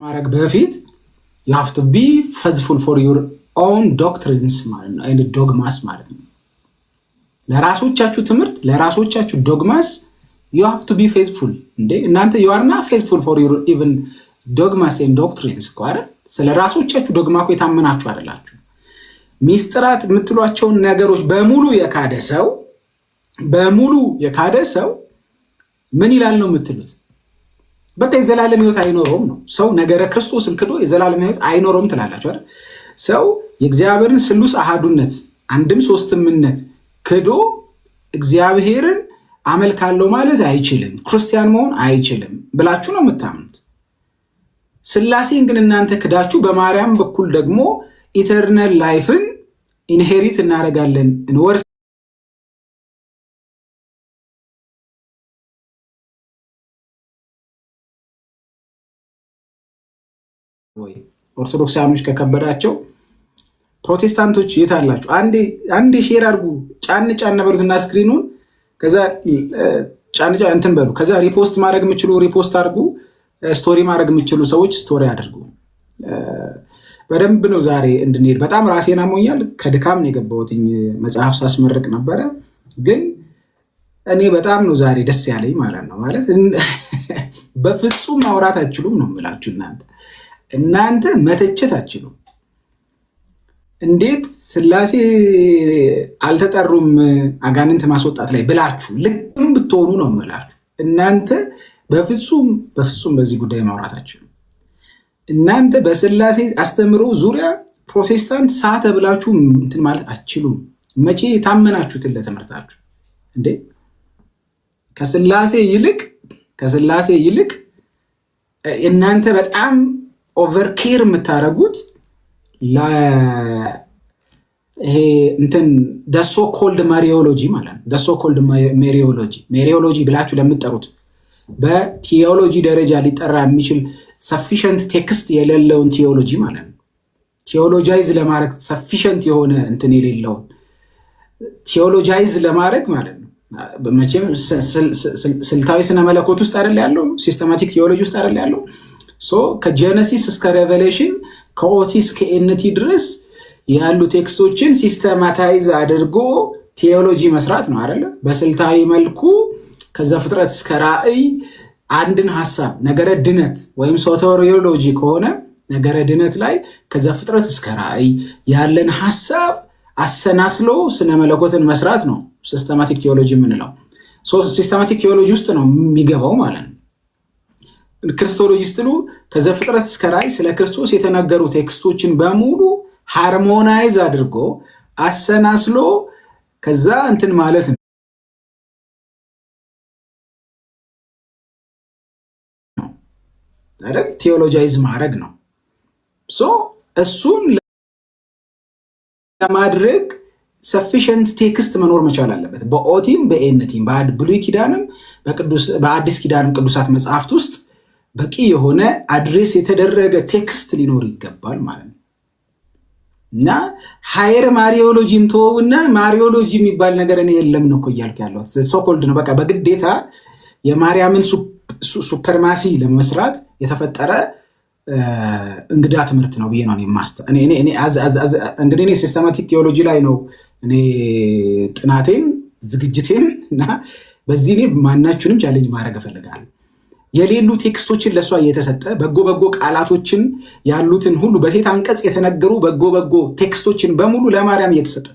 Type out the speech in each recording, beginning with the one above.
ማድረግ በፊት you have to be faithful for your own doctrines ማለት ነው and dogmas ማለት ነው። ለራሶቻችሁ ትምህርት ለራሶቻችሁ ዶግማስ you have to be faithful እንዴ እናንተ you are not faithful for your even dogmas and doctrines አይደል? ስለራሶቻችሁ ዶግማ እኮ የታመናችሁ አይደላችሁ። ሚስጥራት የምትሏቸውን ነገሮች በሙሉ የካደ ሰው ምን ይላል ነው የምትሉት? በቃ የዘላለም ህይወት አይኖርም ነው። ሰው ነገረ ክርስቶስን ክዶ የዘላለም ህይወት አይኖርም ትላላችሁ አይደል? ሰው የእግዚአብሔርን ስሉስ አሃዱነት አንድም ሶስትምነት ክዶ እግዚአብሔርን አመልካለሁ ማለት አይችልም፣ ክርስቲያን መሆን አይችልም ብላችሁ ነው የምታምኑት። ስላሴን ግን እናንተ ክዳችሁ በማርያም በኩል ደግሞ ኢተርናል ላይፍን ኢንሄሪት እናደርጋለን እንወርስ ወይ ኦርቶዶክሳኖች ከከበዳቸው ፕሮቴስታንቶች የት አላችሁ? አንዴ ሼር አድርጉ፣ ጫን በሉትና ስክሪኑን ከዛ ጫን እንትን በሉ። ከዛ ሪፖስት ማድረግ የምችሉ ሪፖስት አድርጉ፣ ስቶሪ ማድረግ የምችሉ ሰዎች ስቶሪ አድርጉ። በደንብ ነው ዛሬ እንድንሄድ። በጣም ራሴን አሞኛል። ከድካም ነው የገባሁት። መጽሐፍ ሳስመርቅ ነበረ፣ ግን እኔ በጣም ነው ዛሬ ደስ ያለኝ ማለት ነው። ማለት በፍጹም ማውራት አትችሉም ነው የምላችሁ። እናንተ መተቸት አትችሉም። እንዴት ስላሴ አልተጠሩም አጋንንት ማስወጣት ላይ ብላችሁ ልክም ብትሆኑ ነው የምላችሁ። እናንተ በፍጹም በዚህ ጉዳይ ማውራት አትችሉም። እናንተ በስላሴ አስተምሮ ዙሪያ ፕሮቴስታንት ሳተ ብላችሁ እንትን ማለት አትችሉም። መቼ ታመናችሁትን ለትምህርታችሁ እንዴ? ከስላሴ ይልቅ እናንተ በጣም ኦቨርኬር የምታደርጉት ይሄ እንትን ደሶ ኮልድ ማሪዮሎጂ ማለት ነው። ደሶ ኮልድ ሜሪዮሎጂ ብላችሁ ለምትጠሩት በቲዮሎጂ ደረጃ ሊጠራ የሚችል ሰፊሸንት ቴክስት የሌለውን ቲዮሎጂ ማለት ነው። ቲዮሎጃይዝ ለማድረግ ሰፊሸንት የሆነ እንትን የሌለውን ቲዮሎጃይዝ ለማድረግ ማለት ነው። መቼም ስልታዊ ስነ መለኮት ውስጥ አይደል ያለው፣ ሲስተማቲክ ቲዮሎጂ ውስጥ አይደል ያለው። ከጀነሲስ እስከ ሬቨሌሽን ከኦቲ እስከ ኤንቲ ድረስ ያሉ ቴክስቶችን ሲስተማታይዝ አድርጎ ቴዎሎጂ መስራት ነው አይደለ? በስልታዊ መልኩ ከዛ ፍጥረት እስከ ራእይ አንድን ሐሳብ ነገረ ድነት ወይም ሶቴሪዮሎጂ ከሆነ ነገረ ድነት ላይ ከዛ ፍጥረት እስከ ራእይ ያለን ሐሳብ አሰናስሎ ስነ መለኮትን መስራት ነው ሲስተማቲክ ቲዮሎጂ የምንለው። ሲስተማቲክ ቲዮሎጂ ውስጥ ነው የሚገባው ማለት ነው። ክርስቶሎጂ ስትሉ ከዛ ፍጥረት እስከ ራእይ ስለ ክርስቶስ የተነገሩ ቴክስቶችን በሙሉ ሃርሞናይዝ አድርጎ አሰናስሎ ከዛ እንትን ማለት ነው አይደል? ቴዎሎጃይዝ ማድረግ ነው። እሱን ለማድረግ ሰፊሸንት ቴክስት መኖር መቻል አለበት። በኦቲም በኤንቲም በብሉይ ኪዳንም በአዲስ ኪዳንም ቅዱሳት መጽሐፍት ውስጥ በቂ የሆነ አድሬስ የተደረገ ቴክስት ሊኖር ይገባል ማለት ነው። እና ሃየር ማሪዮሎጂን ተወውና ማሪዮሎጂ የሚባል ነገር እኔ የለም ነው እኮ እያልኩ ያለሁት። ሶኮልድ ነው በቃ በግዴታ የማርያምን ሱፐርማሲ ለመስራት የተፈጠረ እንግዳ ትምህርት ነው ብዬ ነው እንግዲህ እኔ ሲስተማቲክ ቲዮሎጂ ላይ ነው እኔ ጥናቴን ዝግጅቴን እና በዚህ እኔ ማናችሁንም ቻሌንጅ ማድረግ እፈልጋለሁ። የሌሉ ቴክስቶችን ለሷ እየተሰጠ በጎ ቃላቶችን ያሉትን ሁሉ በሴት አንቀጽ የተነገሩ በጎ ቴክስቶችን በሙሉ ለማርያም እየተሰጠ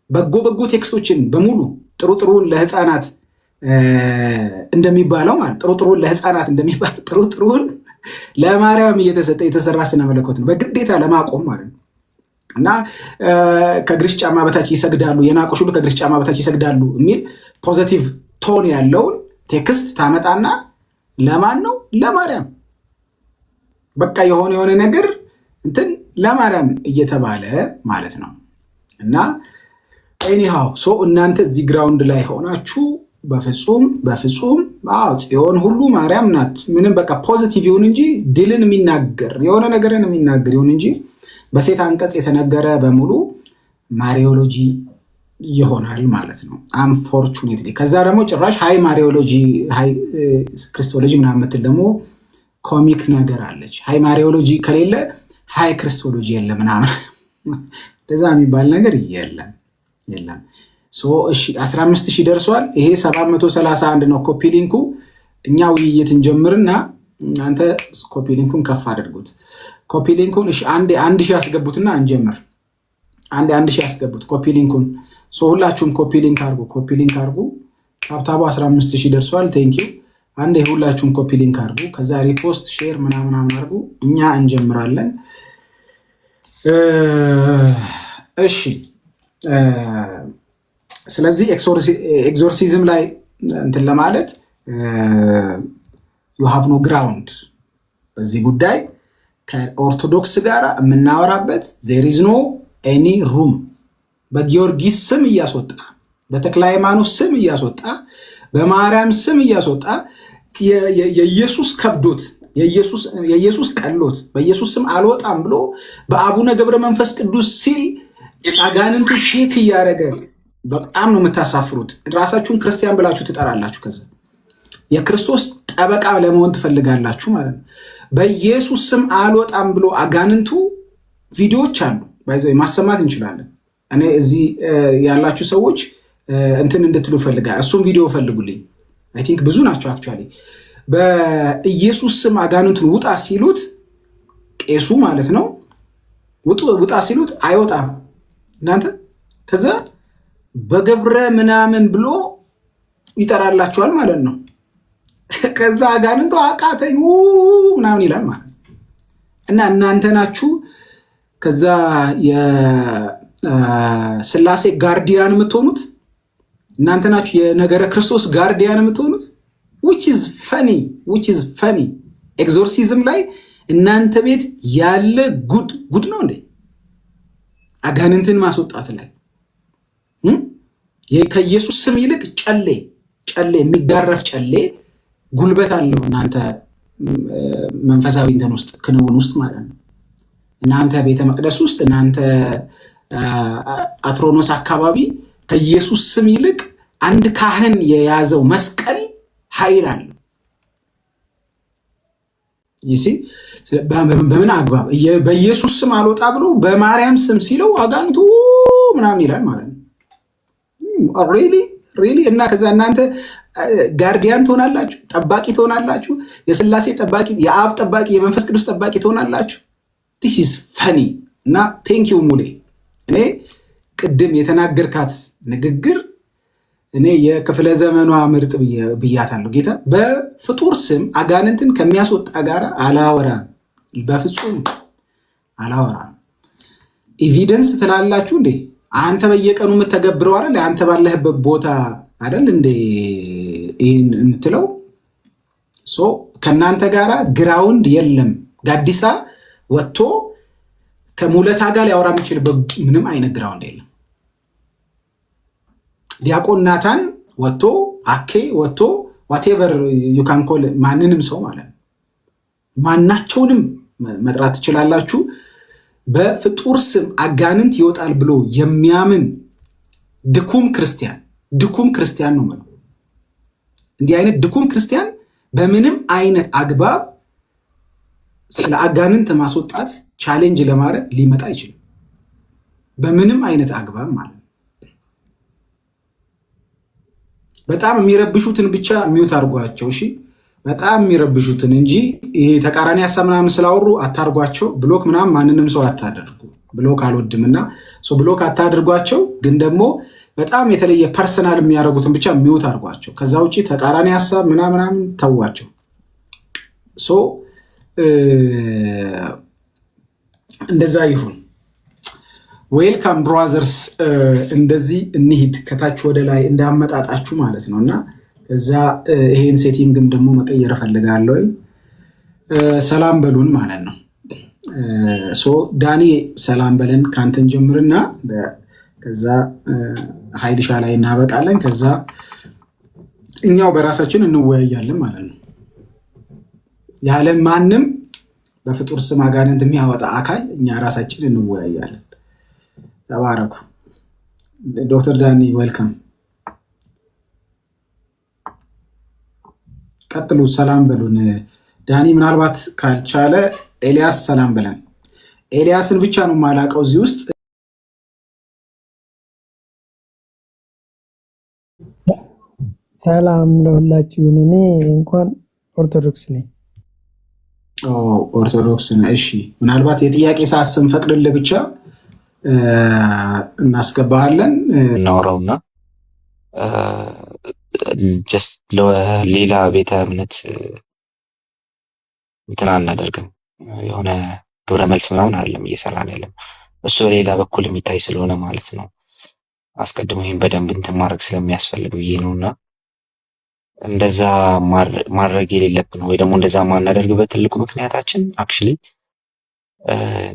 በጎ ቴክስቶችን በሙሉ ጥሩጥሩን ለህፃናት እንደሚባለው ማለት ጥሩጥሩን ለህፃናት እንደሚባል ጥሩጥሩን ለማርያም እየተሰጠ የተሰራ ስነ መለኮት ነው በግዴታ ለማቆም ማለት ነው። እና ከእግርሽ ጫማ በታች ይሰግዳሉ የናቆሽ ሁሉ ከእግርሽ ጫማ በታች ይሰግዳሉ የሚል ፖዚቲቭ ቶን ያለውን ቴክስት ታመጣና ለማን ነው? ለማርያም። በቃ የሆነ ነገር እንትን ለማርያም እየተባለ ማለት ነው። እና ኤኒሃው እናንተ እዚህ ግራውንድ ላይ ሆናችሁ በፍጹም ጽዮን ሁሉ ማርያም ናት ምንም በቃ ፖዚቲቭ ይሁን እንጂ ድልን የሚናገር የሆነ ነገርን የሚናገር ይሁን እንጂ በሴት አንቀጽ የተነገረ በሙሉ ማሪዮሎጂ ይሆናል ማለት ነው አንፎርቹኔትሊ። ከዛ ደግሞ ጭራሽ ሃይ ማሪዮሎጂ ሃይ ክርስቶሎጂ ምናምን የምትል ደግሞ ኮሚክ ነገር አለች። ሃይ ማሪዮሎጂ ከሌለ ሃይ ክርስቶሎጂ የለም ምናምን እንደዛ የሚባል ነገር የለም። እሺ 15000 ደርሷል። ይሄ 731 ነው ኮፒ ሊንኩ። እኛ ውይይት እንጀምርና እናንተ ኮፒ ሊንኩን ከፍ አድርጉት። ኮፒ ሊንኩን እሺ አንዴ 1000 ያስገቡትና እንጀምር። አንዴ 1000 ያስገቡት ኮፒ ሊንኩን። ሁላችሁም ኮፒ ሊንክ አድርጉ። ታብታቡ 15000 ደርሷል። ቴንክ ዩ። አንዴ ሁላችሁም ኮፒ ሊንክ አድርጉ። ከዛ ሪፖስት ሼር ምናምን አድርጉ። እኛ እንጀምራለን። እሺ ስለዚህ ኤግዞርሲዝም ላይ እንትን ለማለት you have no ground በዚህ ጉዳይ ከኦርቶዶክስ ጋር የምናወራበት there is no any room። በጊዮርጊስ ስም እያስወጣ በተክለ ሃይማኖት ስም እያስወጣ በማርያም ስም እያስወጣ የኢየሱስ ከብዶት የኢየሱስ ቀሎት በኢየሱስ ስም አልወጣም ብሎ በአቡነ ገብረ መንፈስ ቅዱስ ሲል አጋንንቱ ሼክ እያደረገ በጣም ነው የምታሳፍሩት። ራሳችሁን ክርስቲያን ብላችሁ ትጠራላችሁ። ከዛ የክርስቶስ ጠበቃ ለመሆን ትፈልጋላችሁ ማለት ነው። በኢየሱስ ስም አልወጣም ብሎ አጋንንቱ ቪዲዮዎች አሉ ባይዘው ማሰማት እንችላለን። እኔ እዚህ ያላችሁ ሰዎች እንትን እንድትሉ ፈልጋለሁ። እሱም ቪዲዮ ፈልጉልኝ። አይ ቲንክ ብዙ ናቸው አክቹአሊ። በኢየሱስ ስም አጋንንቱን ውጣ ሲሉት ቄሱ ማለት ነው ውጣ ሲሉት አይወጣም እናንተ። ከዛ በገብረ ምናምን ብሎ ይጠራላችኋል ማለት ነው። ከዛ አጋንንቱ አቃተኝ ምናምን ይላል ማለት ነው። እና እናንተ ናችሁ ከዛ የስላሴ ጋርዲያን የምትሆኑት እናንተ ናችሁ። የነገረ ክርስቶስ ጋርዲያን የምትሆኑት which is funny ኤግዞርሲዝም ላይ እናንተ ቤት ያለ ጉድ ነው እንዴ? አጋንንትን ማስወጣት ላይ ከኢየሱስ ስም ይልቅ ጨሌ የሚጋረፍ ጨሌ ጉልበት አለው እናንተ መንፈሳዊ እንትን ውስጥ ክንውን ውስጥ ማለት ነው። እናንተ ቤተ መቅደስ ውስጥ እናንተ አትሮኖስ አካባቢ ከኢየሱስ ስም ይልቅ አንድ ካህን የያዘው መስቀል ኃይል አለው። ይሲ በምን አግባብ በኢየሱስ ስም አልወጣ ብሎ በማርያም ስም ሲለው አጋንንቱ ምናምን ይላል ማለት ነው። ሪሊ እና ከዛ እናንተ ጋርዲያን ትሆናላችሁ፣ ጠባቂ ትሆናላችሁ፣ የስላሴ ጠባቂ፣ የአብ ጠባቂ፣ የመንፈስ ቅዱስ ጠባቂ ትሆናላችሁ። this is funny እና ቴንክ ዩ ሙሌ። እኔ ቅድም የተናገርካት ንግግር እኔ የክፍለ ዘመኗ ምርጥ ብያታለሁ። ጌታ በፍጡር ስም አጋንንትን ከሚያስወጣ ጋር አላወራም፣ በፍጹም አላወራም። ኤቪደንስ ትላላችሁ እንዴ? አንተ በየቀኑ የምትተገብረው አይደል? አንተ ባለህበት ቦታ አይደል እንዴ ይሄን የምትለው? ከእናንተ ጋር ግራውንድ የለም። ጋዲሳ ወጥቶ ከሙለታ ጋር ሊያወራ የሚችልበት ምንም አይነት ግራውንድ የለም። ዲያቆን ናታን ወጥቶ አኬ ወጥቶ ዋቴቨር ዩካንኮል ማንንም ሰው ማለት ነው ማናቸውንም መጥራት ትችላላችሁ። በፍጡር ስም አጋንንት ይወጣል ብሎ የሚያምን ድኩም ክርስቲያን ነው ማለት። እንዲህ አይነት ድኩም ክርስቲያን በምንም አይነት አግባብ ስለ አጋንንት ማስወጣት ቻሌንጅ ለማድረግ ሊመጣ አይችልም። በምንም አይነት አግባብ ማለት ነው። በጣም የሚረብሹትን ብቻ ሚውት አድርጓቸው። እሺ በጣም የሚረብሹትን እንጂ ይሄ ተቃራኒ ሀሳብ ምናምን ስላወሩ አታርጓቸው። ብሎክ ምናምን ማንንም ሰው አታደርጉ። ብሎክ አልወድምና ብሎክ አታድርጓቸው። ግን ደግሞ በጣም የተለየ ፐርሰናል የሚያደርጉትን ብቻ ሚውት አድርጓቸው። ከዛ ውጭ ተቃራኒ ሀሳብ ምናምን ተዋቸው። እንደዛ ይሁን። ዌልካም ብራዘርስ። እንደዚህ እንሂድ ከታች ወደ ላይ እንዳመጣጣችሁ ማለት ነው። እና እዛ ይሄን ሴቲንግም ደግሞ መቀየር እፈልጋለሁ። ሰላም በሉን ማለት ነው። ዳኒ ሰላም በለን ካንተን ጀምርና ከዛ ኃይልሻ ላይ እናበቃለን። ከዛ እኛው በራሳችን እንወያያለን ማለት ነው። ያለ ማንም በፍጡር ስም አጋንንት የሚያወጣ አካል እኛ ራሳችን እንወያያለን። ተባረኩ። ዶክተር ዳኒ ዌልካም። ቀጥሉ። ሰላም በሉን። ዳኒ ምናልባት ካልቻለ ኤልያስ ሰላም ብለን። ኤልያስን ብቻ ነው የማላውቀው እዚህ ውስጥ። ሰላም ለሁላችሁን። እኔ እንኳን ኦርቶዶክስ ነኝ። ኦርቶዶክስ ነህ? እሺ፣ ምናልባት የጥያቄ ሰዓት ስንፈቅድልህ ብቻ እናስገባሃለን። እናወራውና ጀስት ለሌላ ቤተ እምነት እንትን አናደርግም። የሆነ ግብረ መልስ ምናምን አይደለም እየሰራን ያለም፣ እሱ በሌላ በኩል የሚታይ ስለሆነ ማለት ነው። አስቀድሞ ይህን በደንብ እንትን ማድረግ ስለሚያስፈልግ ብዬ ነው። እና እንደዛ ማድረግ የሌለብን ወይ ደግሞ እንደዛ ማናደርግበት ትልቁ ምክንያታችን አክቹሊ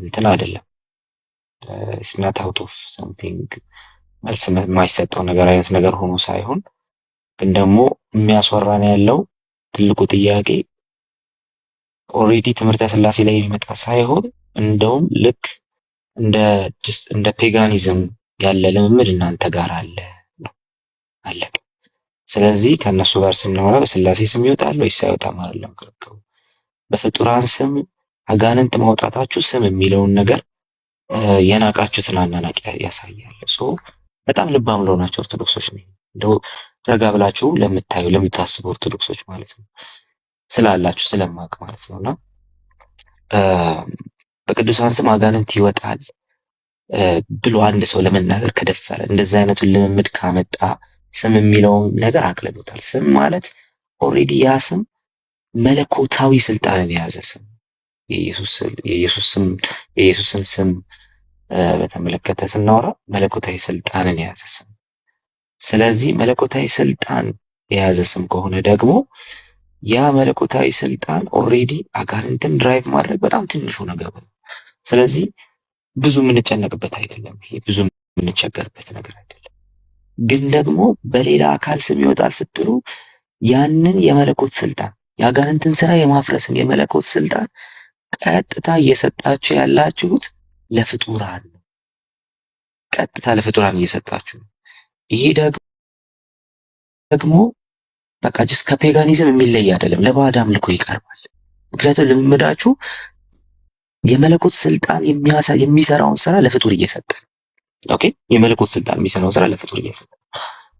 እንትን አይደለም ስናት አውት ኦፍ ሰምቲንግ መልስ የማይሰጠው ነገር አይነት ነገር ሆኖ ሳይሆን፣ ግን ደግሞ የሚያስወራን ያለው ትልቁ ጥያቄ ኦልሬዲ ትምህርተ ስላሴ ላይ የሚመጣ ሳይሆን እንደውም ልክ እንደ ፔጋኒዝም ያለ ልምምድ እናንተ ጋር አለ ነው አለቀ። ስለዚህ ከእነሱ ጋር ስናወራ በስላሴ ስም ይወጣል ወይስ አይወጣም አይደለም ክርክሩ። በፍጡራን ስም አጋንንት ማውጣታችሁ ስም የሚለውን ነገር የናቃችሁትን አናናቅ ያሳያል። በጣም ልባም ለሆናችሁ ኦርቶዶክሶች ነው እንደው ረጋ ብላችሁ ለምታስቡ ኦርቶዶክሶች ማለት ነው ስላላችሁ ስለማቅ ማለት ነውና በቅዱሳን ስም አጋንንት ይወጣል ብሎ አንድ ሰው ለመናገር ከደፈረ እንደዚህ አይነቱን ልምምድ ካመጣ ስም የሚለውን ነገር አቅልሎታል። ስም ማለት ኦልሬዲ ያ ስም መለኮታዊ ስልጣንን የያዘ ስም የኢየሱስን ስም በተመለከተ ስናወራ መለኮታዊ ስልጣንን የያዘ ስም። ስለዚህ መለኮታዊ ስልጣን የያዘ ስም ከሆነ ደግሞ ያ መለኮታዊ ስልጣን ኦልሬዲ አጋንንትን ድራይቭ ማድረግ በጣም ትንሹ ነገር ነው። ስለዚህ ብዙ የምንጨነቅበት አይደለም። ይሄ ብዙ የምንቸገርበት ነገር አይደለም። ግን ደግሞ በሌላ አካል ስም ይወጣል ስትሉ ያንን የመለኮት ስልጣን የአጋንንትን ስራ የማፍረስን የመለኮት ስልጣን ቀጥታ እየሰጣችሁ ያላችሁት ለፍጡራን ነው። ቀጥታ ለፍጡራን እየሰጣችሁ ነው። ይሄ ደግሞ በቃ ጅስ ከፔጋኒዝም የሚለይ አይደለም፣ ለባዕድ አምልኮ ይቀርባል። ምክንያቱም ልምምዳችሁ የመለኮት ስልጣን የሚሰራውን ስራ ለፍጡር እየሰጠ ነው። ኦኬ፣ የመለኮት ስልጣን የሚሰራውን ስራ ለፍጡር እየሰጠ ነው።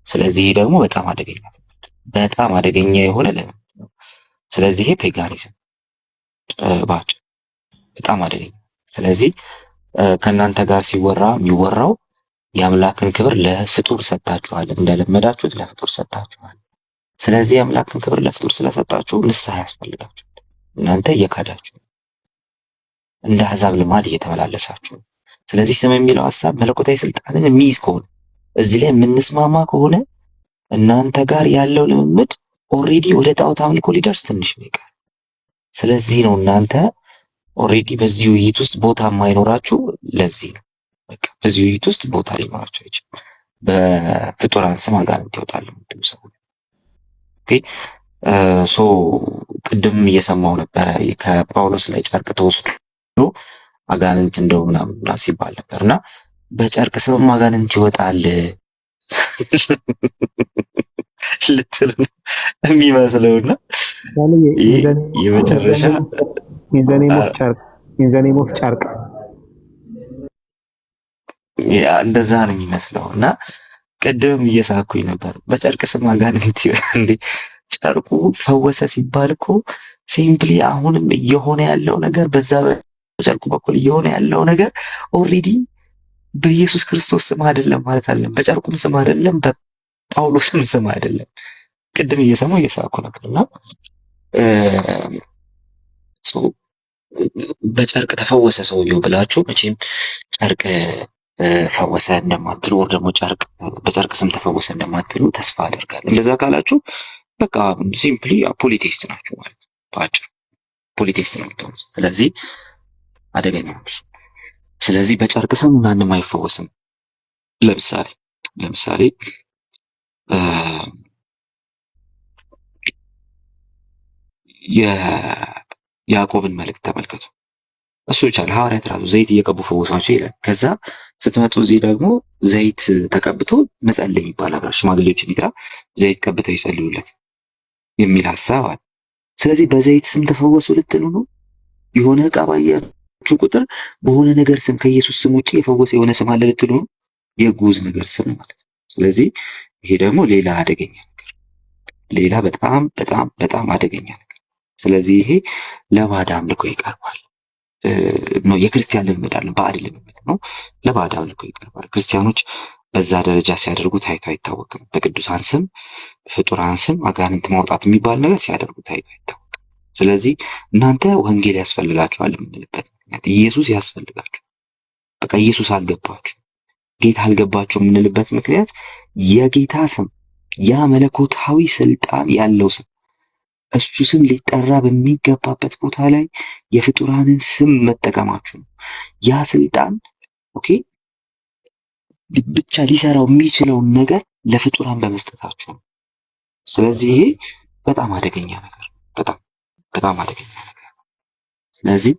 ስለዚህ ደግሞ በጣም አደገኛ ትምህርት፣ በጣም አደገኛ የሆነ ልምምድ ነው። ስለዚህ ይሄ ፔጋኒዝም ባጭ በጣም አደገኛ። ስለዚህ ከእናንተ ጋር ሲወራ የሚወራው የአምላክን ክብር ለፍጡር ሰጣችኋል፣ እንደለመዳችሁት ለፍጡር ሰጣችኋል። ስለዚህ የአምላክን ክብር ለፍጡር ስለሰጣችሁ ንስሐ ያስፈልጋችኋል። እናንተ እየካዳችሁ እንደ አሕዛብ ልማድ እየተመላለሳችሁ። ስለዚህ ስም የሚለው ሐሳብ መለኮታዊ ስልጣንን የሚይዝ ከሆነ እዚህ ላይ የምንስማማ ከሆነ እናንተ ጋር ያለው ልምምድ ኦልሬዲ ወደ ጣዖት አምልኮ ሊደርስ ትንሽ ነው ይቀር። ስለዚህ ነው እናንተ ኦልሬዲ በዚህ ውይይት ውስጥ ቦታ የማይኖራችሁ። ለዚህ ነው በቃ በዚህ ውይይት ውስጥ ቦታ ሊኖራችሁ አይችልም። በፍጡራን ስም አጋንንት ይወጣሉ የምትሉ ሰዎች ኦኬ። ቅድም እየሰማው ነበረ ከጳውሎስ ላይ ጨርቅ ተወስዶ አጋንንት እንደው ምናምን ሲባል ነበርና በጨርቅ ስም አጋንንት ይወጣል ልትል የሚመስለውና የመጨረሻ ኢንዘኔም ኦፍ ጨርቅ እንደዛ ነው የሚመስለው። እና ቅድም እየሳኩኝ ነበር በጨርቅ ስም አጋንንት እንዴ! ጨርቁ ፈወሰ ሲባል እኮ ሲምፕሊ አሁንም እየሆነ ያለው ነገር በዛ በጨርቁ በኩል እየሆነ ያለው ነገር ኦልሬዲ በኢየሱስ ክርስቶስ ስም አይደለም ማለት አይደለም፣ በጨርቁም ስም አይደለም፣ በጳውሎስም ስም አይደለም። ቅድም እየሰማሁ እየሳኩ ነበርና በጨርቅ ተፈወሰ ሰውየው ብላችሁ መቼም ጨርቅ ፈወሰ እንደማትሉ ወር ደግሞ በጨርቅ ስም ተፈወሰ እንደማትሉ ተስፋ አደርጋለሁ። እንደዛ ካላችሁ በቃ ሲምፕሊ ፖሊቴስት ናችሁ ማለት ነው። በአጭሩ ፖሊቴስት ነው የምትሆኑት። ስለዚህ አደገኛ ነው። ስለዚህ በጨርቅ ስም ማንም አይፈወስም። ለምሳሌ የያዕቆብን መልእክት ተመልከቱ። እሱ ይቻል ሐዋርያት ራሱ ዘይት እየቀቡ ፈወሳቸው ይላል። ከዛ ስትመጡ እዚህ ደግሞ ዘይት ተቀብቶ መጸለይ ይባላል። ሽማግሌዎችን ይጥራ ዘይት ቀብተው ይጸልዩለት የሚል ሐሳብ አለ። ስለዚህ በዘይት ስም ተፈወሱ ልትሉ ነው? የሆነ ዕቃ ባያችሁ ቁጥር በሆነ ነገር ስም ከኢየሱስ ስም ውጪ የፈወሰ የሆነ ስም አለ ልትሉ ነው? የጉዝ ነገር ስም ማለት ነው። ስለዚህ ይሄ ደግሞ ሌላ አደገኛ ነገር፣ ሌላ በጣም በጣም በጣም አደገኛ ነገር። ስለዚህ ይሄ ለባዕድ አምልኮ ይቀርባል ነው። የክርስቲያን ልምምድ አለ፣ ባዕድ ልምምድ ነው። ለባዕድ አምልኮ ይቀርባል። ክርስቲያኖች በዛ ደረጃ ሲያደርጉ ታይቶ አይታወቅም። በቅዱሳን ስም፣ በፍጡራን ስም አጋንንት ማውጣት የሚባል ነገር ሲያደርጉ ታይቶ አይታወቅም። ስለዚህ እናንተ ወንጌል ያስፈልጋችኋል የምንልበት ምክንያት ኢየሱስ ያስፈልጋችሁ፣ በቃ ኢየሱስ አልገባችሁ፣ ጌታ አልገባችሁ የምንልበት ምክንያት የጌታ ስም ያ መለኮታዊ ስልጣን ያለው ስም እሱ ስም ሊጠራ በሚገባበት ቦታ ላይ የፍጡራንን ስም መጠቀማችሁ ነው። ያ ስልጣን ኦኬ ብቻ ሊሰራው የሚችለውን ነገር ለፍጡራን በመስጠታችሁ ነው። ስለዚህ ይሄ በጣም አደገኛ ነገር፣ በጣም በጣም አደገኛ ነገር። ስለዚህ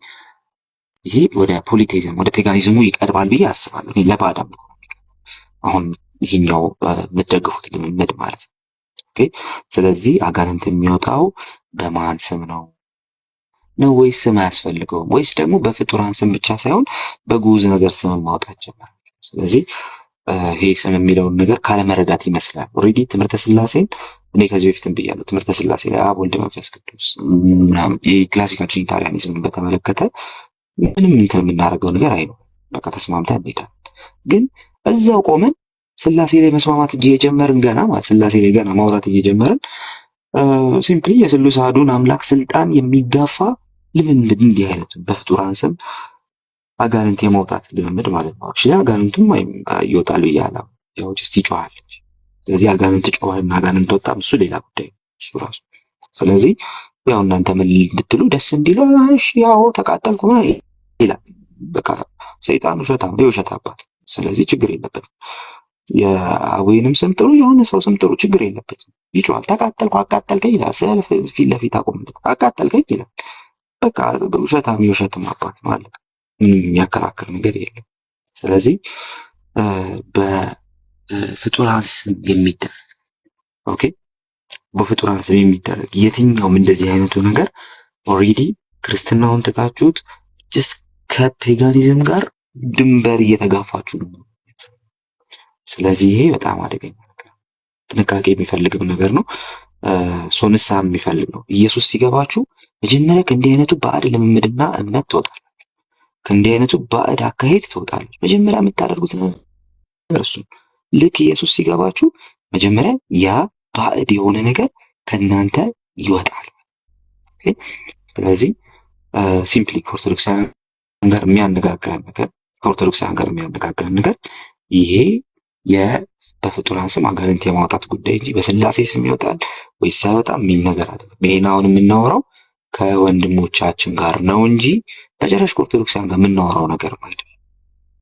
ይሄ ወደ ፖሊቴይዝም ወደ ፔጋኒዝሙ ይቀርባል ብዬ አስባለሁ። እኔ ለባዕድ አምልኮ ነው የሚቀርበው። አሁን ይሄኛው የምትደግፉት ልምምድ ማለት ነው። ኦኬ ስለዚህ አጋንንት የሚወጣው በማን ስም ነው ወይስ ስም አያስፈልገውም? ወይስ ደግሞ በፍጡራን ስም ብቻ ሳይሆን በግዑዝ ነገር ስም ማውጣት ጀመረ? ስለዚህ ይሄ ስም የሚለውን ነገር ካለመረዳት ይመስላል። ኦልሬዲ ትምህርተ ሥላሴን እኔ ከዚህ በፊትም ብያለሁ። ትምህርተ ሥላሴ ላይ አብ፣ ወልድ፣ መንፈስ ቅዱስ ምናምን የክላሲካል ትሪኒታሪያኒዝምን በተመለከተ ምንም እንትን የምናደርገው ነገር አይኖርም። በቃ ተስማምተን እንሄዳለን። ግን እዛው ቆመን ሥላሴ ላይ መስማማት እየጀመርን ገና ማለት ሥላሴ ላይ ገና ማውራት እየጀመርን ሲምፕሊ የስሉስ አሐዱን አምላክ ስልጣን የሚጋፋ ልምምድ እንዲህ አይነቱ በፍጡራን ስም አጋንንት የማውጣት ልምምድ ማለት ነው። እሺ አጋንንቱም ይወጣል ብያለሁ፣ ያው ጀስት ይጮሃለች። ስለዚህ አጋንንት ጮኸና አጋንንት ወጣም እሱ ሌላ ጉዳይ እሱ ራሱ። ስለዚህ ያው እናንተ ምን እንድትሉ ደስ እንዲሉ እሺ ያው ተቃጠልኩ ማለት ይላል። በቃ ሰይጣን ውሸታም ነው፣ የውሸት አባት። ስለዚህ ችግር የለበትም። የአቡዬንም ስም ጥሩ፣ የሆነ ሰው ስም ጥሩ፣ ችግር የለበትም። ይጮሃል። ተቃጠልኩ አቃጠልከኝ ይላል። ሰልፍ ፊት ለፊት አቆምልህ አቃጠልከኝ ይላል። በቃ ውሸታም የውሸትም አባት ማለት ምንም የሚያከራክር ነገር የለም። ስለዚህ በፍጡራን ስም የሚደረግ ኦኬ በፍጡራን ስም የሚደረግ የትኛውም እንደዚህ አይነቱ ነገር ኦልሬዲ ክርስትናውን ትታችሁት ጀስት ከፔጋኒዝም ጋር ድንበር እየተጋፋችሁ ነው። ስለዚህ ይሄ በጣም አደገኛ ነገር፣ ጥንቃቄ የሚፈልግም ነገር ነው። ንስሐ የሚፈልግ ነው። ኢየሱስ ሲገባችሁ መጀመሪያ ከእንዲህ አይነቱ ባዕድ ልምምድና እምነት ትወጣላችሁ። ከእንዲህ አይነቱ ባዕድ አካሄድ ትወጣላችሁ። መጀመሪያ የምታደርጉት ነገር እሱ። ልክ ኢየሱስ ሲገባችሁ መጀመሪያ ያ ባዕድ የሆነ ነገር ከእናንተ ይወጣል። ስለዚህ ሲምፕሊ ከኦርቶዶክሳውያን ጋር የሚያነጋግረን ነገር ይሄ በፍጡራን ስም አጋንንት የማውጣት ጉዳይ እንጂ በሥላሴ ስም ይወጣል ወይስ አይወጣም የሚል ነገር አይደለም። ይሄን አሁን የምናወራው ከወንድሞቻችን ጋር ነው እንጂ በጭራሽ ከኦርቶዶክሳውያን ጋር የምናወራው ነገር አይደለም።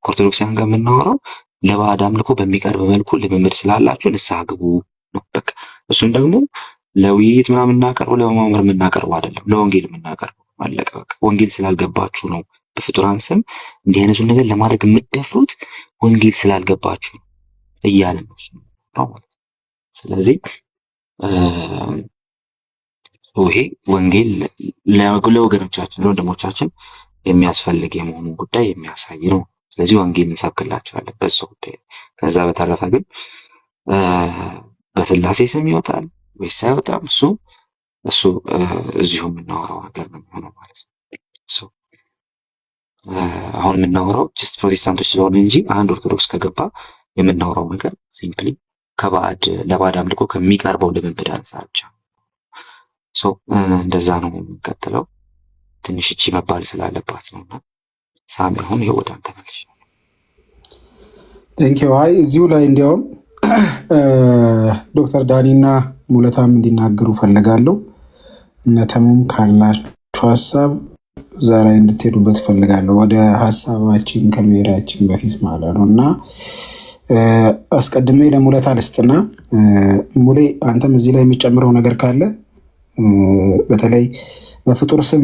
ከኦርቶዶክሳውያን ጋር የምናወራው ለባዕድ አምልኮ በሚቀርብ መልኩ ልምምድ ስላላችሁ ንስሐ ግቡ ነው በቃ። እሱን ደግሞ ለውይይት ምናምን የምናቀርበው ለመማመር የምናቀርበው አይደለም፣ ለወንጌል የምናቀርበው አለቀ በቃ። ወንጌል ስላልገባችሁ ነው በፍጡራን ስም እንዲህ አይነቱን ነገር ለማድረግ የምትደፍሩት፣ ወንጌል ስላልገባችሁ እያልን ነው ማለት ነው። ስለዚህ ይሄ ወንጌል ለወገኖቻችን ለወንድሞቻችን የሚያስፈልግ የመሆኑን ጉዳይ የሚያሳይ ነው። ስለዚህ ወንጌል እንሰብክላቸዋለን በሱ ጉዳይ። ከዛ በተረፈ ግን በሥላሴ ስም ይወጣል ወይስ አይወጣም እሱ እዚሁ የምናወራው ነገር ነው የሚሆነው ማለት ነው። አሁን የምናወራው ጀስት ፕሮቴስታንቶች ስለሆነ እንጂ አንድ ኦርቶዶክስ ከገባ የምናወራው ነገር ሲምፕሊ ለባዕድ አምልኮ ከሚቀርበው ልምምድ አንፃር ብቻ። እንደዛ ነው የሚቀጥለው። ትንሽ እቺ መባል ስላለባት ነውና ሳሚ አሁን ይሄ ወደ አንተ መልሽ። ቴንኪው። አይ እዚሁ ላይ እንዲያውም ዶክተር ዳኒና ሙለታም እንዲናገሩ ፈልጋለሁ። እነተሙም ካላችሁ ሀሳብ እዛ ላይ እንድትሄዱበት ፈልጋለሁ፣ ወደ ሀሳባችን ከመሄዳችን በፊት ማለት ነው። እና አስቀድሜ ለሙለታ ልስጥና ሙሌ አንተም እዚህ ላይ የሚጨምረው ነገር ካለ በተለይ በፍጡር ስም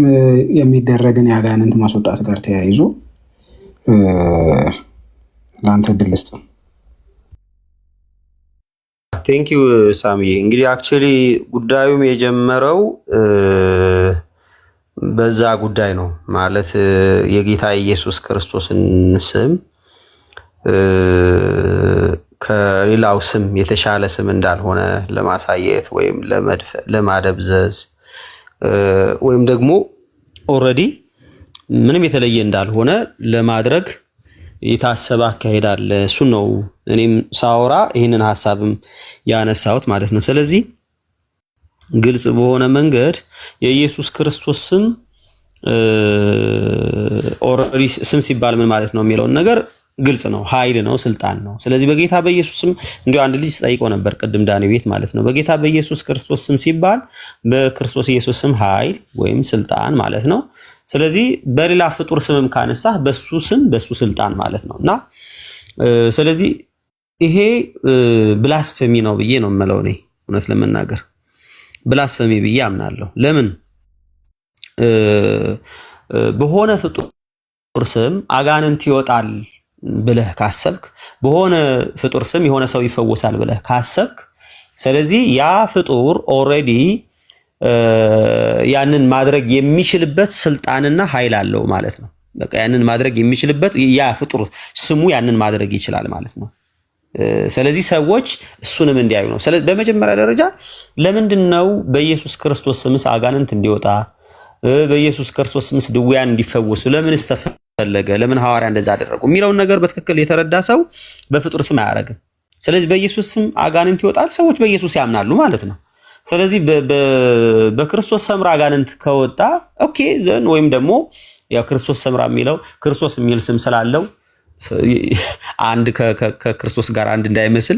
የሚደረግን የአጋንንት ማስወጣት ጋር ተያይዞ ለአንተ ዕድል ልስጥ። ቴንኪው ሳሚ። እንግዲህ አክቹዋሊ ጉዳዩም የጀመረው በዛ ጉዳይ ነው ማለት የጌታ ኢየሱስ ክርስቶስን ስም ከሌላው ስም የተሻለ ስም እንዳልሆነ ለማሳየት ወይም ለማደብዘዝ ወይም ደግሞ ኦልሬዲ ምንም የተለየ እንዳልሆነ ለማድረግ የታሰበ አካሄድ አለ። እሱ ነው እኔም ሳወራ ይህንን ሐሳብም ያነሳሁት ማለት ነው። ስለዚህ ግልጽ በሆነ መንገድ የኢየሱስ ክርስቶስ ስም ኦልሬዲ ስም ሲባል ምን ማለት ነው የሚለውን ነገር ግልጽ ነው። ኃይል ነው፣ ስልጣን ነው። ስለዚህ በጌታ በኢየሱስ ስም እንዲሁ አንድ ልጅ ጠይቆ ነበር ቅድም ዳኒ ቤት ማለት ነው። በጌታ በኢየሱስ ክርስቶስ ስም ሲባል በክርስቶስ ኢየሱስ ስም ኃይል ወይም ስልጣን ማለት ነው። ስለዚህ በሌላ ፍጡር ስምም ካነሳህ በሱ ስም በሱ ስልጣን ማለት ነው እና ስለዚህ ይሄ ብላስፈሚ ነው ብዬ ነው የምለው እኔ እውነት ለመናገር ብላስፈሚ ብዬ አምናለሁ። ለምን በሆነ ፍጡር ስም አጋንንት ይወጣል ብለህ ካሰብክ፣ በሆነ ፍጡር ስም የሆነ ሰው ይፈወሳል ብለህ ካሰብክ፣ ስለዚህ ያ ፍጡር ኦልሬዲ ያንን ማድረግ የሚችልበት ስልጣንና ኃይል አለው ማለት ነው። በቃ ያንን ማድረግ የሚችልበት ያ ፍጡር ስሙ ያንን ማድረግ ይችላል ማለት ነው። ስለዚህ ሰዎች እሱንም እንዲያዩ ነው። ስለዚህ በመጀመሪያ ደረጃ ለምንድነው በኢየሱስ ክርስቶስ ስምስ አጋንንት እንዲወጣ በኢየሱስ ክርስቶስ ስምስ ድውያን እንዲፈወሱ ለምንስ ተፈለገ? ለምን ሐዋርያ እንደዛ አደረጉ የሚለውን ነገር በትክክል የተረዳ ሰው በፍጡር ስም አያረግም። ስለዚህ በኢየሱስ ስም አጋንንት ይወጣል፣ ሰዎች በኢየሱስ ያምናሉ ማለት ነው። ስለዚህ በክርስቶስ ሰምራ አጋንንት ከወጣ ኦኬ ዘን ወይም ደግሞ ያው ክርስቶስ ሰምራ የሚለው ክርስቶስ የሚል ስም ስላለው አንድ ከክርስቶስ ጋር አንድ እንዳይመስል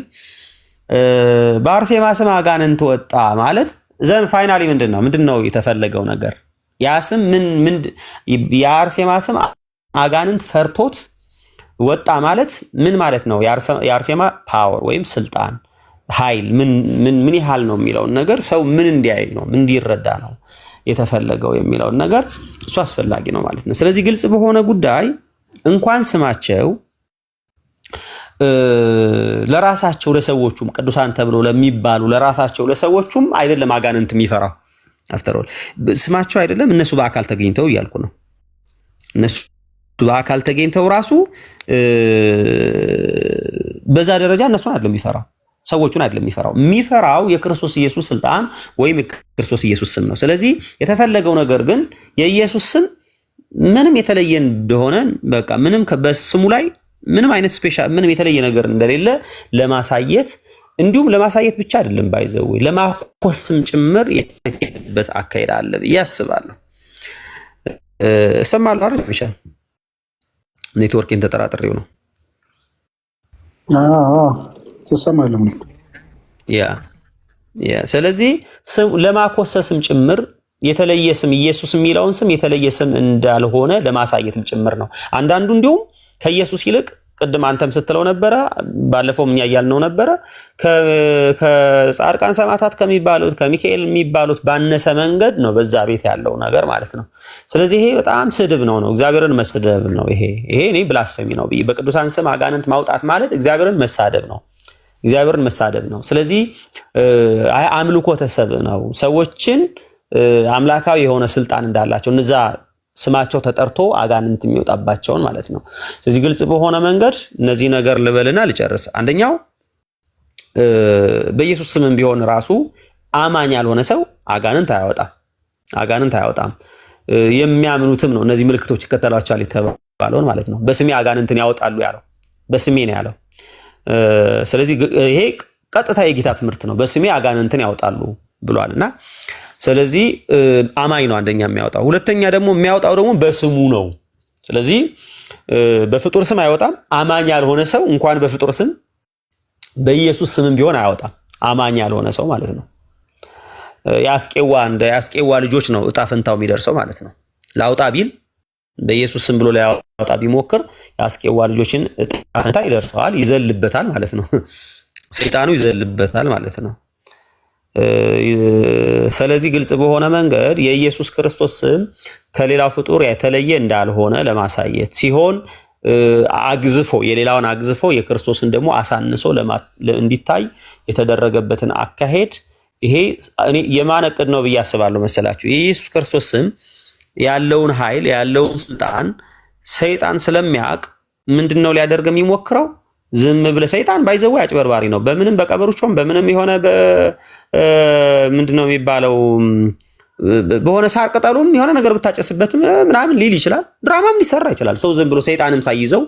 በአርሴማ ስም አጋንንት ወጣ ማለት ዘን ፋይናሊ ምንድነው የተፈለገው ነገር? ያ ስም ምን የአርሴማ ስም አጋንንት ፈርቶት ወጣ ማለት ምን ማለት ነው? የአርሴማ ፓወር ወይም ስልጣን ኃይል ምን ያህል ነው የሚለውን ነገር ሰው ምን እንዲያይ ነው ምን እንዲረዳ ነው የተፈለገው የሚለውን ነገር እሱ አስፈላጊ ነው ማለት ነው። ስለዚህ ግልጽ በሆነ ጉዳይ እንኳን ስማቸው ለራሳቸው ለሰዎቹም ቅዱሳን ተብሎ ለሚባሉ ለራሳቸው ለሰዎቹም አይደለም አጋንንት የሚፈራው። አፍተሮል ስማቸው አይደለም እነሱ በአካል ተገኝተው እያልኩ ነው። እነሱ በአካል ተገኝተው ራሱ በዛ ደረጃ እነሱን አይደለም የሚፈራው፣ ሰዎቹን አይደለም የሚፈራው። የሚፈራው የክርስቶስ ኢየሱስ ስልጣን ወይም የክርስቶስ ኢየሱስ ስም ነው። ስለዚህ የተፈለገው ነገር ግን የኢየሱስ ስም ምንም የተለየ እንደሆነ በቃ ምንም በስሙ ላይ ምንም አይነት ስፔሻል ምንም የተለየ ነገር እንደሌለ ለማሳየት እንዲሁም ለማሳየት ብቻ አይደለም ባይዘው ለማኮስም ጭምር የተከተለበት አካሄድ አለ ብዬ አስባለሁ። እሰማለሁ አይደል? ብቻ ኔትወርክን ተጠራጥሬው ነው። ተሰማለሁ ነው ያ ስለዚህ ለማኮሰስም ጭምር የተለየ ስም ኢየሱስ የሚለውን ስም የተለየ ስም እንዳልሆነ ለማሳየትም ጭምር ነው። አንዳንዱ እንዲሁም ከኢየሱስ ይልቅ ቅድም አንተም ስትለው ነበረ፣ ባለፈው እኛ ያልነው ነበረ ከጻድቃን ሰማዕታት ከሚባሉት ከሚካኤል የሚባሉት ባነሰ መንገድ ነው በዛ ቤት ያለው ነገር ማለት ነው። ስለዚህ ይሄ በጣም ስድብ ነው እግዚአብሔርን መስደብ ነው። ይሄ እኔ ብላስፈሚ ነው ብዬ በቅዱሳን ስም አጋንንት ማውጣት ማለት እግዚአብሔርን መሳደብ ነው። እግዚአብሔርን መሳደብ ነው። ስለዚህ አምልኮተ ሰብእ ነው። ሰዎችን አምላካዊ የሆነ ስልጣን እንዳላቸው እነዛ ስማቸው ተጠርቶ አጋንንት የሚወጣባቸውን ማለት ነው። ስለዚህ ግልጽ በሆነ መንገድ እነዚህ ነገር ልበልና ልጨርስ። አንደኛው በኢየሱስ ስምም ቢሆን ራሱ አማኝ ያልሆነ ሰው አጋንንት አያወጣም። የሚያምኑትም ነው እነዚህ ምልክቶች ይከተሏቸዋል የተባለውን ማለት ነው። በስሜ አጋንንትን ያወጣሉ ያለው በስሜ ነው ያለው። ስለዚህ ይሄ ቀጥታ የጌታ ትምህርት ነው። በስሜ አጋንንትን ያወጣሉ ብሏልና ስለዚህ አማኝ ነው አንደኛ የሚያወጣው። ሁለተኛ ደግሞ የሚያወጣው ደግሞ በስሙ ነው። ስለዚህ በፍጡር ስም አይወጣም። አማኝ ያልሆነ ሰው እንኳን በፍጡር ስም በኢየሱስ ስምም ቢሆን አያወጣም። አማኝ ያልሆነ ሰው ማለት ነው። የአስቄዋ ልጆች ነው እጣ ፈንታው የሚደርሰው ማለት ነው። ላውጣ ቢል በኢየሱስ ስም ብሎ ሊያወጣ ቢሞክር የአስቄዋ ልጆችን እጣ ፈንታ ይደርሰዋል፣ ይዘልበታል ማለት ነው። ሰይጣኑ ይዘልበታል ማለት ነው። ስለዚህ ግልጽ በሆነ መንገድ የኢየሱስ ክርስቶስ ስም ከሌላው ፍጡር የተለየ እንዳልሆነ ለማሳየት ሲሆን አግዝፎ የሌላውን አግዝፎ የክርስቶስን ደግሞ አሳንሶ እንዲታይ የተደረገበትን አካሄድ ይሄ እኔ የማነቅድ ነው ብዬ አስባለሁ መሰላችሁ። የኢየሱስ ክርስቶስ ስም ያለውን ኃይል ያለውን ስልጣን ሰይጣን ስለሚያውቅ ምንድነው ሊያደርግ የሚሞክረው? ዝም ብለ ሰይጣን ባይዘው አጭበርባሪ ነው። በምንም በቀበሮቹም በምንም የሆነ ምንድነው የሚባለው በሆነ ሳር ቅጠሉም የሆነ ነገር ብታጨስበት ምናምን ሊል ይችላል። ድራማም ሊሰራ ይችላል። ሰው ዝም ብሎ ሰይጣንም ሳይይዘው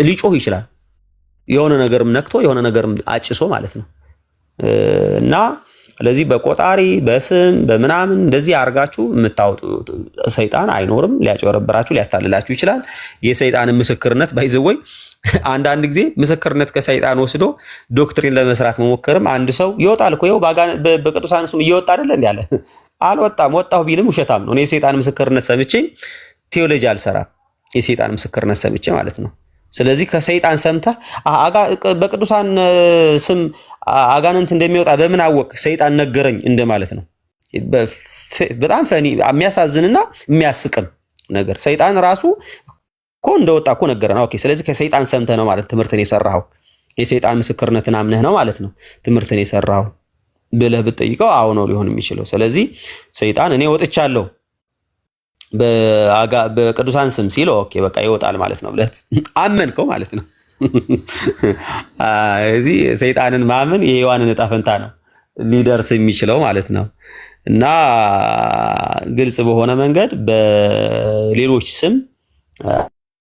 ሊጮህ ይችላል። የሆነ ነገርም ነክቶ የሆነ ነገርም አጭሶ ማለት ነው። እና ስለዚህ በቆጣሪ በስም በምናምን እንደዚህ አርጋችሁ የምታወጡ ሰይጣን አይኖርም። ሊያጭበረብራችሁ ሊያታልላችሁ ይችላል። የሰይጣንን ምስክርነት ባይዘወይ አንዳንድ ጊዜ ምስክርነት ከሰይጣን ወስዶ ዶክትሪን ለመስራት መሞከርም አንድ ሰው ይወጣል እኮ ይኸው በቅዱሳን ስም እየወጣ አይደለ እንዴ አለ። አልወጣም ወጣሁ ቢልም ውሸታም ነው። እኔ የሰይጣን ምስክርነት ሰምቼ ቴዎሎጂ አልሰራም። የሰይጣን ምስክርነት ሰምቼ ማለት ነው። ስለዚህ ከሰይጣን ሰምተህ በቅዱሳን ስም አጋንንት እንደሚወጣ በምን አወቅ? ሰይጣን ነገረኝ እንደማለት ነው። በጣም ፈኒ የሚያሳዝንና የሚያስቅም ነገር ሰይጣን ራሱ እኮ እንደወጣ እኮ ነገረን። ኦኬ ስለዚህ ከሰይጣን ሰምተህ ነው ማለት ትምህርትን የሰራኸው የሰይጣን ምስክርነትን አምነህ ነው ማለት ነው ትምህርትን የሰራኸው ብለህ ብትጠይቀው አዎ ነው ሊሆን የሚችለው። ስለዚህ ሰይጣን እኔ ወጥቻለሁ በቅዱሳን ስም ሲል ኦኬ በቃ ይወጣል ማለት ነው ብለህ አመንከው ማለት ነው። እዚህ ሰይጣንን ማመን የሔዋንን ዕጣ ፈንታ ነው ሊደርስ የሚችለው ማለት ነው። እና ግልጽ በሆነ መንገድ በሌሎች ስም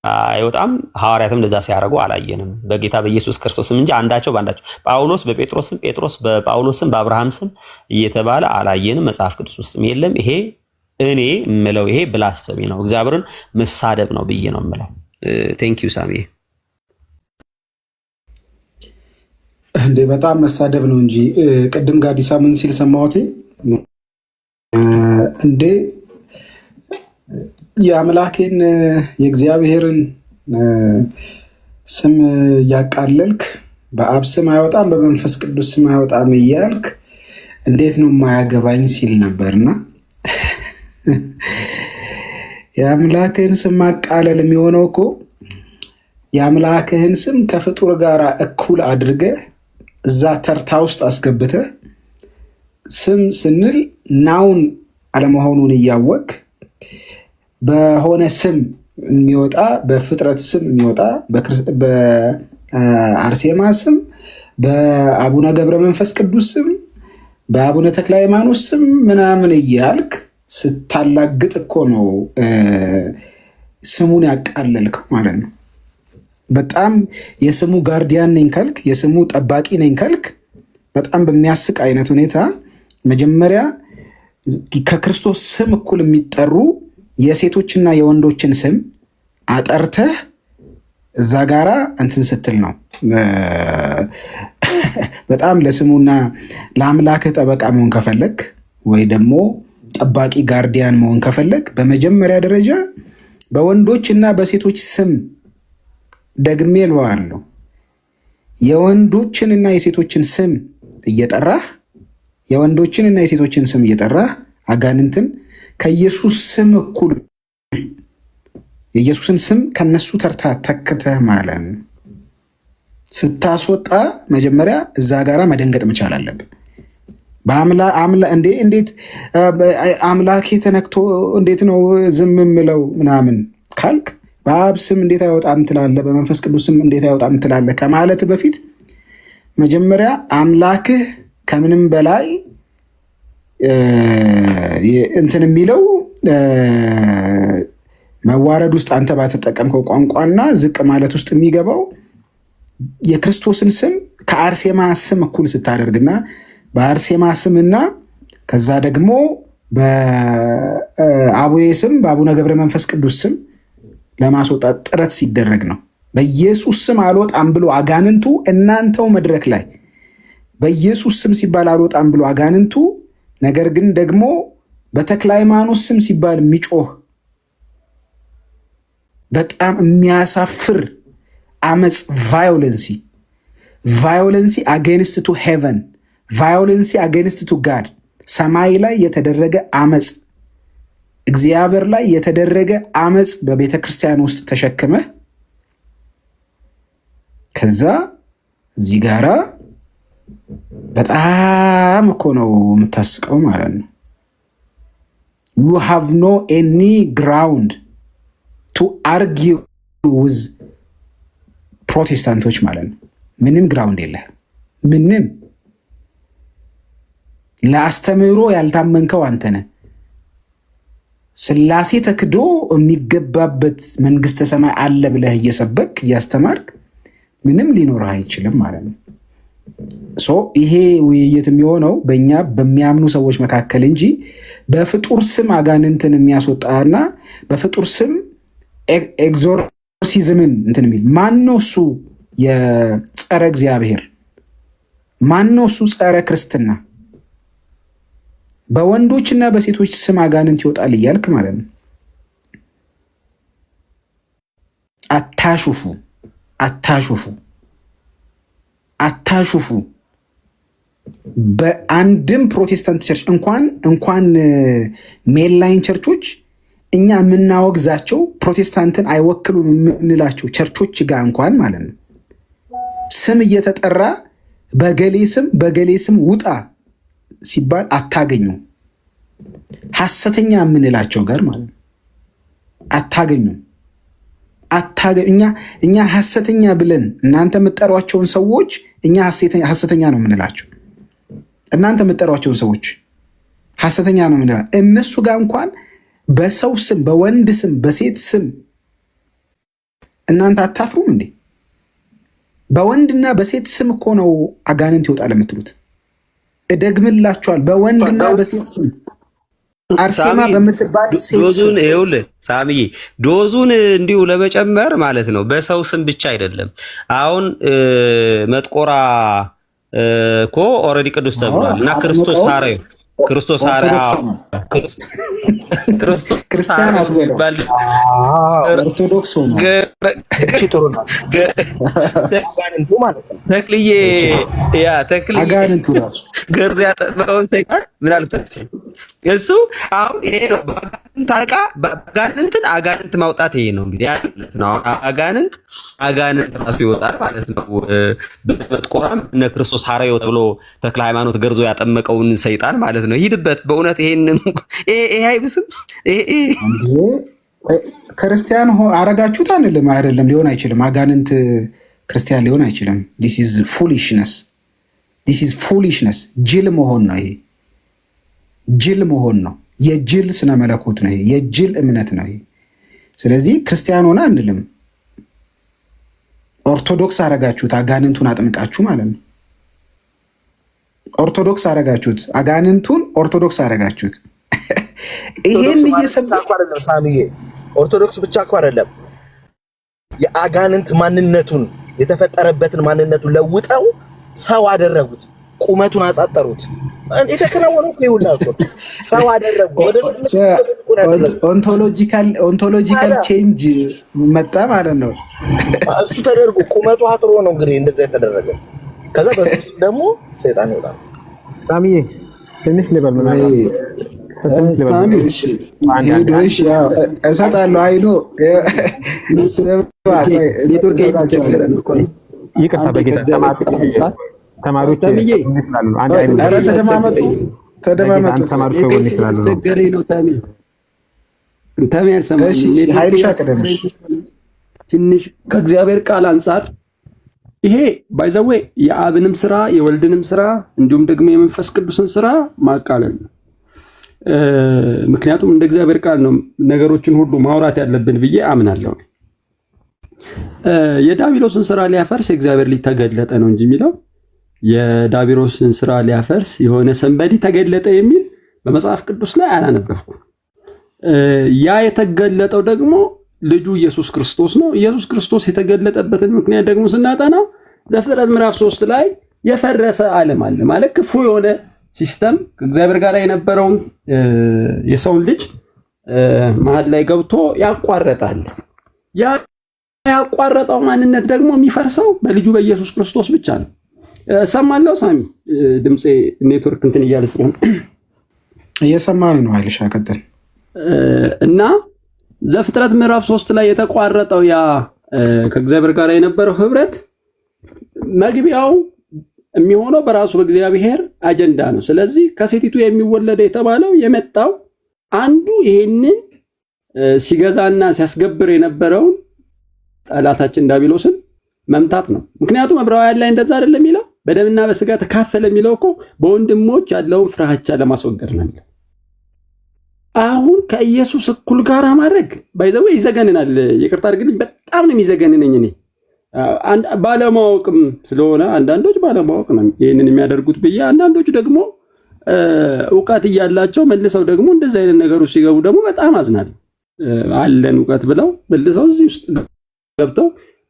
አይወጣም። ሐዋርያትም እንደዛ ሲያደርጉ አላየንም። በጌታ በኢየሱስ ክርስቶስ ስም እንጂ አንዳቸው ባንዳቸው ጳውሎስ በጴጥሮስ ስም፣ ጴጥሮስ በጳውሎስ ስም፣ በአብርሃም ስም እየተባለ አላየንም። መጽሐፍ ቅዱስ ውስጥም የለም። ይሄ እኔ የምለው ይሄ ብላስፈሚ ነው፣ እግዚአብሔርን መሳደብ ነው ብዬ ነው የምለው። ቴንክ ዩ ሳሚ። እንዴ በጣም መሳደብ ነው እንጂ ቅድም ጋዲሳ ምን ሲል ሰማሁት? እንዴ የአምላኬን የእግዚአብሔርን ስም እያቃለልክ በአብ ስም አይወጣም በመንፈስ ቅዱስ ስም አይወጣም እያልክ እንዴት ነው የማያገባኝ ሲል ነበርና የአምላክህን ስም ማቃለል የሚሆነው እኮ የአምላክህን ስም ከፍጡር ጋር እኩል አድርገህ እዛ ተርታ ውስጥ አስገብተህ ስም ስንል ናውን አለመሆኑን እያወቅ በሆነ ስም የሚወጣ በፍጥረት ስም የሚወጣ በአርሴማ ስም በአቡነ ገብረ መንፈስ ቅዱስ ስም በአቡነ ተክለ ሃይማኖት ስም ምናምን እያልክ ስታላግጥ እኮ ነው ስሙን ያቃለልከው ማለት ነው። በጣም የስሙ ጋርዲያን ነኝ ካልክ የስሙ ጠባቂ ነኝ ካልክ በጣም በሚያስቅ አይነት ሁኔታ መጀመሪያ ከክርስቶስ ስም እኩል የሚጠሩ የሴቶችና የወንዶችን ስም አጠርተህ እዛ ጋራ እንትን ስትል ነው በጣም ለስሙና ለአምላክህ ጠበቃ መሆን ከፈለግ ወይ ደግሞ ጠባቂ ጋርዲያን መሆን ከፈለግ በመጀመሪያ ደረጃ በወንዶችና በሴቶች ስም ደግሜ ልዋለሁ የወንዶችንና የሴቶችን ስም እየጠራህ የወንዶችንና የሴቶችን ስም እየጠራህ አጋንንትን ከኢየሱስ ስም እኩል የኢየሱስን ስም ከነሱ ተርታ ተክተህ ማለት ነው ስታስወጣ መጀመሪያ እዛ ጋራ መደንገጥ መቻል አለብን። እንዴት አምላኬ ተነክቶ እንዴት ነው ዝም የምለው ምናምን ካልክ በአብ ስም እንዴት አይወጣም ትላለህ፣ በመንፈስ ቅዱስ ስም እንዴት አይወጣም ትላለህ ከማለት በፊት መጀመሪያ አምላክህ ከምንም በላይ እንትን የሚለው መዋረድ ውስጥ አንተ ባተጠቀምከው ቋንቋና ዝቅ ማለት ውስጥ የሚገባው የክርስቶስን ስም ከአርሴማ ስም እኩል ስታደርግና በአርሴማ ስምና ከዛ ደግሞ በአቡዬ ስም በአቡነ ገብረ መንፈስ ቅዱስ ስም ለማስወጣት ጥረት ሲደረግ ነው። በኢየሱስ ስም አልወጣም ብሎ አጋንንቱ እናንተው መድረክ ላይ በኢየሱስ ስም ሲባል አልወጣም ብሎ አጋንንቱ ነገር ግን ደግሞ በተክለ ሃይማኖት ስም ሲባል የሚጮህ በጣም የሚያሳፍር አመፅ ቫዮለንሲ አጌንስት ቱ ሄቨን ቫዮለንሲ አጌንስት ቱ ጋድ ሰማይ ላይ የተደረገ አመፅ እግዚአብሔር ላይ የተደረገ አመፅ በቤተ ክርስቲያን ውስጥ ተሸክመ ከዛ እዚህ ጋራ በጣም እኮ ነው የምታስቀው ማለት ነው። ዩ ሃቭ ኖ ኤኒ ግራውንድ ቱ አርጊው ዊዝ ፕሮቴስታንቶች ማለት ነው። ምንም ግራውንድ የለህ። ምንም ለአስተምህሮ ያልታመንከው አንተ ነህ። ስላሴ ተክዶ የሚገባበት መንግስተ ሰማይ አለ ብለህ እየሰበክ እያስተማርክ ምንም ሊኖርህ አይችልም ማለት ነው። ይሄ ውይይት የሚሆነው በእኛ በሚያምኑ ሰዎች መካከል እንጂ በፍጡር ስም አጋንንትን የሚያስወጣና በፍጡር ስም ኤግዞርሲዝምን እንትን የሚል ማነው? እሱ የጸረ እግዚአብሔር ማነው? እሱ ጸረ ክርስትና በወንዶችና በሴቶች ስም አጋንንት ይወጣል እያልክ ማለት ነው። አታሹፉ፣ አታሹፉ፣ አታሹፉ። በአንድም ፕሮቴስታንት ቸርች እንኳን ሜንላይን ቸርቾች እኛ የምናወግዛቸው ፕሮቴስታንትን አይወክሉም የምንላቸው ቸርቾች ጋር እንኳን ማለት ነው ስም እየተጠራ በገሌ ስም ውጣ ሲባል አታገኙ። ሐሰተኛ የምንላቸው ጋር ማለት ነው አታገኙ። እኛ ሐሰተኛ ብለን እናንተ የምትጠሯቸውን ሰዎች እኛ ሐሰተኛ ነው የምንላቸው። እናንተ የምትጠሯቸውን ሰዎች ሐሰተኛ ነው የምንላቸው። እነሱ ጋር እንኳን በሰው ስም፣ በወንድ ስም፣ በሴት ስም እናንተ አታፍሩም እንዴ? በወንድና በሴት ስም እኮ ነው አጋንንት ይወጣል የምትሉት። እደግምላችኋል፣ በወንድና በሴት ስም አርሴማ በምትባል ሴት ዶዙን ይኸውልህ ሳሚዬ፣ ዶዙን እንዲሁ ለመጨመር ማለት ነው። በሰው ስም ብቻ አይደለም። አሁን መጥቆራ እኮ ኦልሬዲ ቅዱስ ተብሏል እና ክርስቶስ ሐረዩ ክርስቶስ ሐረዩ ክርስቲያን አትበል፣ ኦርቶዶክስ ነው። ተክልዬ አጋንንቱ ራሱ ገርዝ ያጠመቀውን ሰይጣን ምን አልፈች እሱ አሁን ይሄ ነው። በአጋንንትን አጋንንት ማውጣት ይሄ ነው እንግዲህ ማለት ነው። አጋንንት ራሱ ይወጣል ማለት ነው። በመጥቆራም እነ ክርስቶስ ሐረዩ ተብሎ ተክለ ሃይማኖት ገርዞ ያጠመቀውን ሰይጣን ማለት ነው። ሂድበት በእውነት ይሄ አይብስም። ክርስቲያን አረጋችሁት አንልም፣ አይደለም፣ ሊሆን አይችልም። አጋንንት ክርስቲያን ሊሆን አይችልም። ዲስ ኢዝ ፉሊሽነስ። ጅል መሆን ነው ይሄ። ጅል መሆን ነው። የጅል ስነ መለኮት ነው ይሄ። የጅል እምነት ነው ይሄ። ስለዚህ ክርስቲያን ሆነ አንልም። ኦርቶዶክስ አረጋችሁት፣ አጋንንቱን አጥምቃችሁ ማለት ነው። ኦርቶዶክስ አረጋችሁት፣ አጋንንቱን ኦርቶዶክስ አረጋችሁት። ይሄን ሳሚዬ ኦርቶዶክስ ብቻ እኮ አይደለም፣ የአጋንንት ማንነቱን የተፈጠረበትን ማንነቱን ለውጠው ሰው አደረጉት፣ ቁመቱን አጻጠሩት። የተከናወነው እኮ ይውላል እኮ ሰው አደረጉት። ኦንቶሎጂካል ቼንጅ መጣ ማለት ነው። እሱ ተደርጎ ቁመቱ አጥሮ ነው እንግዲህ እንደዛ የተደረገ። ከዛ በሱ ደግሞ ሰይጣን ይወጣል። ሳሚዬ ትንሽ ልበል እሰጣለሁ። አይኖ ይቅርታ በጌታ ተማሪዎች ተደማመጡ። ትንሽ ከእግዚአብሔር ቃል አንጻር ይሄ ባይዘዌ የአብንም ስራ የወልድንም ስራ እንዲሁም ደግሞ የመንፈስ ቅዱስን ስራ ማቃለል ነው። ምክንያቱም እንደ እግዚአብሔር ቃል ነው ነገሮችን ሁሉ ማውራት ያለብን ብዬ አምናለሁ። የዳቢሎስን ስራ ሊያፈርስ የእግዚአብሔር ልጅ ተገለጠ ነው እንጂ የሚለው የዳቢሎስን ስራ ሊያፈርስ የሆነ ሰንበዲ ተገለጠ የሚል በመጽሐፍ ቅዱስ ላይ አላነበብኩም። ያ የተገለጠው ደግሞ ልጁ ኢየሱስ ክርስቶስ ነው። ኢየሱስ ክርስቶስ የተገለጠበትን ምክንያት ደግሞ ስናጠና ዘፍጥረት ምዕራፍ 3 ላይ የፈረሰ ዓለም አለ ማለት ክፉ የሆነ ሲስተም ከእግዚአብሔር ጋር የነበረውን የሰውን ልጅ መሀል ላይ ገብቶ ያቋረጣል። ያ ያቋረጠው ማንነት ደግሞ የሚፈርሰው በልጁ በኢየሱስ ክርስቶስ ብቻ ነው። ሰማለው ሳሚ ድምጼ ኔትወርክ እንትን እያለ ስለሆነ እየሰማን ነው። አይልሻ ቀጥል እና ዘፍጥረት ምዕራፍ 3 ላይ የተቋረጠው ያ ከእግዚአብሔር ጋር የነበረው ህብረት መግቢያው የሚሆነው በራሱ በእግዚአብሔር አጀንዳ ነው። ስለዚህ ከሴቲቱ የሚወለደው የተባለው የመጣው አንዱ ይሄንን ሲገዛና ሲያስገብር የነበረውን ጠላታችን ዲያብሎስን መምታት ነው። ምክንያቱም ዕብራውያን ላይ እንደዛ አይደለም የሚለው በደምና በስጋ ተካፈለ የሚለው እኮ በወንድሞች ያለውን ፍራቻ ለማስወገድ ነው የሚለው። አሁን ከኢየሱስ እኩል ጋር ማድረግ ባይዘው ይዘገንናል። ይቅርታ አድርግልኝ፣ በጣም ነው የሚዘገንነኝ እኔ ባለማወቅም ስለሆነ አንዳንዶች ባለማወቅ ነው ይሄንን የሚያደርጉት ብዬ፣ አንዳንዶች ደግሞ ዕውቀት እያላቸው መልሰው ደግሞ እንደዚህ አይነት ነገሮች ሲገቡ ደግሞ በጣም አዝናለሁ። አለን ዕውቀት ብለው መልሰው እዚህ ውስጥ ገብተው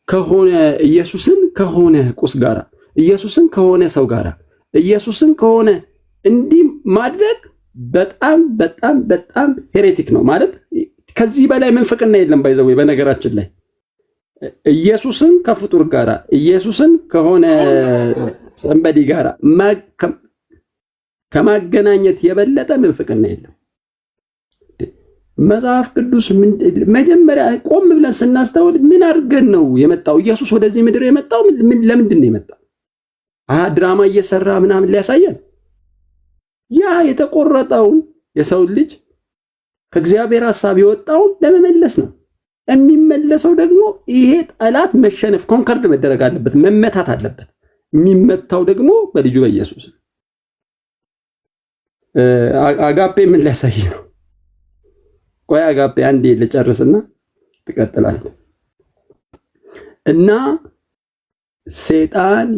ከሆነ ኢየሱስን ከሆነ ቁስ ጋራ ኢየሱስን ከሆነ ሰው ጋራ ኢየሱስን ከሆነ እንዲህ ማድረግ በጣም በጣም በጣም ሄሬቲክ ነው ማለት። ከዚህ በላይ ምንፍቅና የለም። ባይዘው በነገራችን ላይ ኢየሱስን ከፍጡር ጋራ ኢየሱስን ከሆነ ሰንበዲ ጋራ ከማገናኘት የበለጠ ምንፍቅና የለም። መጽሐፍ ቅዱስ መጀመሪያ ቆም ብለን ስናስተውል ምን አድርገን ነው የመጣው? ኢየሱስ ወደዚህ ምድር የመጣው ለምንድን ነው የመጣው? ድራማ እየሰራ ምናምን ሊያሳየን? ያ የተቆረጠውን የሰው ልጅ ከእግዚአብሔር ሐሳብ የወጣውን ለመመለስ ነው። የሚመለሰው ደግሞ ይሄ ጠላት መሸነፍ ኮንከርድ መደረግ አለበት፣ መመታት አለበት። የሚመታው ደግሞ በልጁ በኢየሱስ። አጋፔ ምን ሊያሳይ ነው? ቆይ አጋፔ አንዴ ልጨርስና ትቀጥላለህ። እና ሰይጣን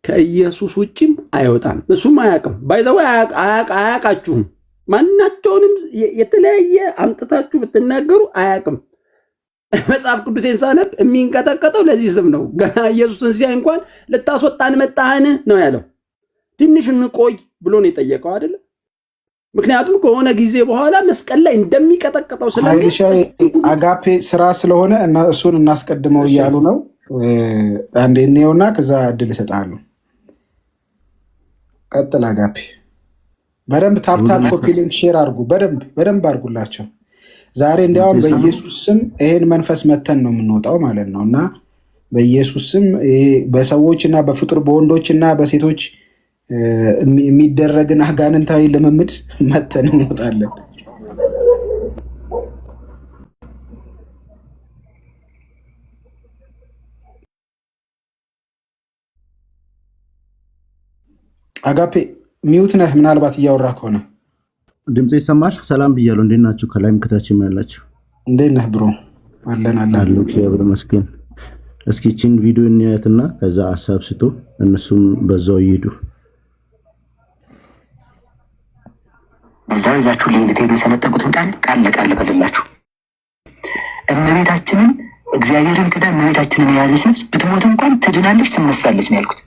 ከኢየሱስ ውጪም አይወጣም። እሱም አያውቅም። ባይዘው አያውቃችሁም። ማናቸውንም የተለያየ አምጥታችሁ ብትናገሩ አያውቅም። መጽሐፍ ቅዱሴን ሳነብ የሚንቀጠቀጠው ለዚህ ስም ነው። ገና ኢየሱስን ሲያይ እንኳን ልታስወጣን መጣህን ነው ያለው። ትንሽ እንቆይ ብሎ ነው የጠየቀው አይደለ? ምክንያቱም ከሆነ ጊዜ በኋላ መስቀል ላይ እንደሚቀጠቀጠው ስለዚህ አጋፔ ስራ ስለሆነ እሱን እናስቀድመው እያሉ ነው። አንዴ እንየውና ከዛ እድል እሰጥሃለሁ። ቀጥል አጋፔ። በደንብ ታፕታፕ ኮፒ ሊንክ ሼር አድርጉ። በደንብ አድርጉላቸው። ዛሬ እንዲያውም በኢየሱስ ስም ይሄን መንፈስ መተን ነው የምንወጣው ማለት ነው። እና በኢየሱስ ስም በሰዎችና በፍጡር በወንዶችና በሴቶች የሚደረግን አጋንንታዊ ልምምድ መተን እንወጣለን። አጋፔ ሚውት ነህ፣ ምናልባት እያወራ ከሆነ ድምጽ ይሰማል። ሰላም ብያለሁ። እንዴት ናችሁ? ከላይም ከታችም ያላችሁ እንዴት ነህ ብሮ? አለን እግዚአብሔር ይመስገን። እስኪ ቺን ቪዲዮ እንያትና ከዛ ሐሳብ ስጡ፣ እነሱም በዛው ይሄዱ። በዛው ይዛችሁ ልትሄዱ የሰነጠቁትን ቃል ለቃል በልላችሁ። እመቤታችንን እግዚአብሔርን ክዳ እመቤታችንን የያዘች ነፍስ ብትሞት እንኳን ትድናለች፣ ትነሳለች ነው ያልኩት።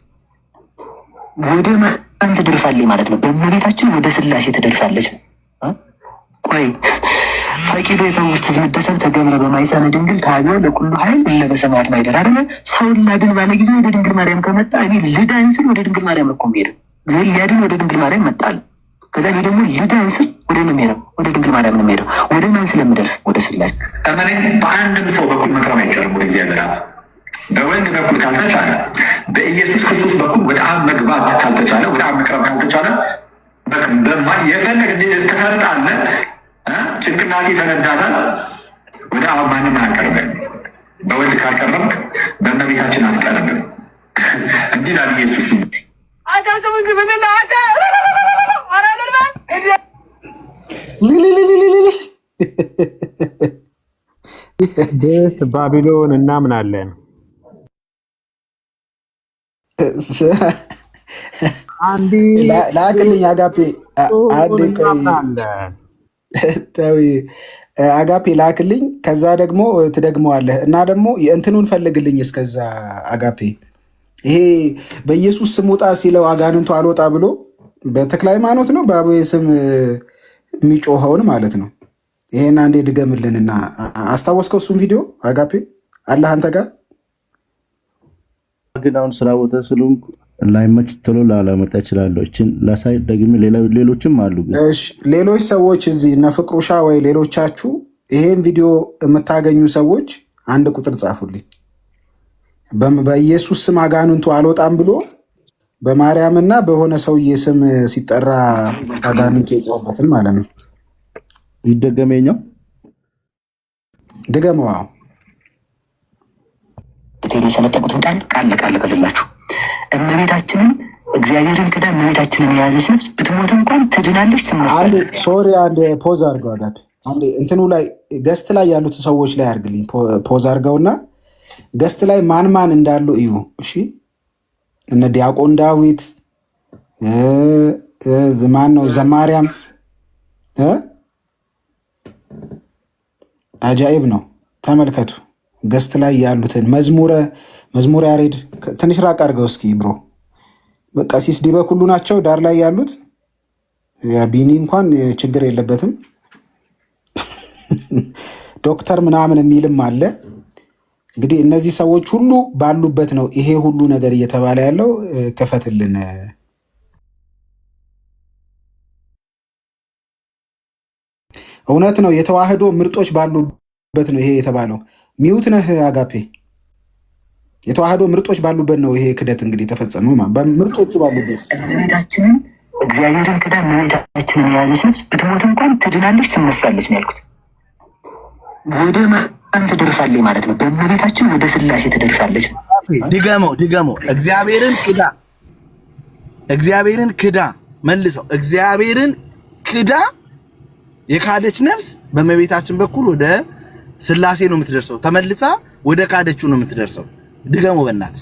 ወደ ማን ትደርሳለች ማለት ነው? በእመቤታችን ወደ ስላሴ ትደርሳለች ነው። ቆይ ፈቂዶ የተውስት ዝምደሰብ ተገብረ በማይፀነ ድንግል ታቢያ ለኩሉ ኃይል ለበሰማት ማይደር አይደለ? ሰውን ላድን ባለ ጊዜ ወደ ድንግል ማርያም ከመጣ እኔ ልዳን ስል ወደ ድንግል ማርያም እኮ ሄደ። እግዚአብሔር ሊያድን ወደ ድንግል ማርያም መጣል። ከዛ እኔ ደግሞ ልዳን ስል ወደ ነው የምሄደው፣ ወደ ድንግል ማርያም ነው የምሄደው። ወደ ማን ስለምደርስ? ወደ ስላሴ። በአንድም ሰው በኩል መቅረብ አይቻልም ወደ እግዚአብሔር አብ። በወልድ በኩል ካልተቻለ፣ በኢየሱስ ክርስቶስ በኩል ወደ አብ መግባት ካልተቻለ፣ ወደ አብ መቅረብ ካልተቻለ የፈለግ ተፈርጣለ ጭንቅላቴ ተነዳታል። ወደ አብ ማንም አያቀርብም። በወልድ ካልቀረብክ በእመቤታችን አትቀርብም። እንዲህ ላል ኢየሱስ ቤስት ባቢሎን እናምናለን። ላክልኝ አጋፔ አጋፔ ላክልኝ። ከዛ ደግሞ ትደግመዋለህ እና ደግሞ የእንትኑን ፈልግልኝ። እስከዛ አጋፔ ይሄ በኢየሱስ ስም ውጣ ሲለው አጋንንቱ አልወጣ ብሎ በተክለ ሃይማኖት ነው በአቡዬ ስም የሚጮኸውን ማለት ነው። ይሄን አንዴ ድገምልንና አስታወስከው? እሱም ቪዲዮ አጋፔ አለ አንተ ጋር ግን አሁን ስራ ቦታ ስለሆንኩ ላይመች ቶሎ ላላመጣ እችላለሁ። እችን ላሳይ ደግሜ ሌሎችም አሉ። እሺ ሌሎች ሰዎች እዚህ እነ ፍቅሩሻ ወይ ሌሎቻችሁ ይሄን ቪዲዮ የምታገኙ ሰዎች አንድ ቁጥር ጻፉልኝ። በኢየሱስ ስም አጋንንቱ አልወጣም ብሎ በማርያምና በሆነ ሰውዬ ስም ሲጠራ አጋንንት የጮህበትን ማለት ነው። ይደገመኛው ድገመዋ ቴሌ ሰለጠቁትን ቃል ለቃል በልላችሁ እመቤታችንን እግዚአብሔርን ክዳ እመቤታችንን የያዘች ነፍስ ብትሞት እንኳን ትድናለች፣ ትነሳለች። ሶሪ አንድ ፖዝ አድርገው አጋፔ አንድ እንትኑ ላይ ገስት ላይ ያሉት ሰዎች ላይ አድርግልኝ ፖዝ አድርገውና ገስት ላይ ማን ማን እንዳሉ እዩ። እሺ እነ ዲያቆን ዳዊት ማን ነው ዘማርያም አጃኢብ ነው። ተመልከቱ ገስት ላይ ያሉትን መዝሙረ ያሬድ ትንሽ ራቅ አድርገው እስኪ ብሮ በቃ ሲስ ዲበክ ሁሉ ናቸው ዳር ላይ ያሉት። ቢኒ እንኳን ችግር የለበትም። ዶክተር ምናምን የሚልም አለ። እንግዲህ እነዚህ ሰዎች ሁሉ ባሉበት ነው ይሄ ሁሉ ነገር እየተባለ ያለው። ክፈትልን። እውነት ነው የተዋህዶ ምርጦች ባሉበት ነው ይሄ የተባለው። ሚውት ነህ አጋፔ። የተዋህዶ ምርጦች ባሉበት ነው ይሄ ክደት እንግዲህ የተፈጸመው። ምርጦቹ ባሉበት እመቤታችንን እግዚአብሔርን ክዳ እመቤታችንን የያዘች ነፍስ ብትሞት እንኳን ትድናለች፣ ትነሳለች ነው ያልኩት። ወደ ማን ትደርሳለች ማለት ነው? በእመቤታችን ወደ ስላሴ ትደርሳለች። ድገመው። እግዚአብሔርን ክዳ መልሰው። እግዚአብሔርን ክዳ የካደች ነፍስ በእመቤታችን በኩል ወደ ስላሴ ነው የምትደርሰው። ተመልሳ ወደ ካደችው ነው የምትደርሰው። ድገመው በእናት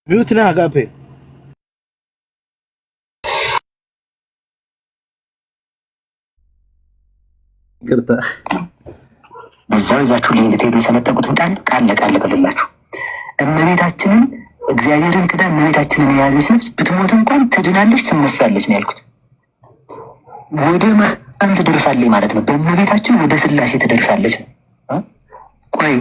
ሚውት ነህ አጋፔ። ይቅርታ በዛው ይዛችሁ ላይ ልትሄዱ የሰለጠቁትን ቃል ለቃል በልላችሁ እመቤታችንን እግዚአብሔርን ክዳ እመቤታችንን የያዘች ነፍስ ብትሞት እንኳን ትድናለች፣ ትነሳለች ነው ያልኩት። ወደ ማን ትደርሳለች ማለት ነው? በእመቤታችን ወደ ስላሴ ትደርሳለች። ቆይ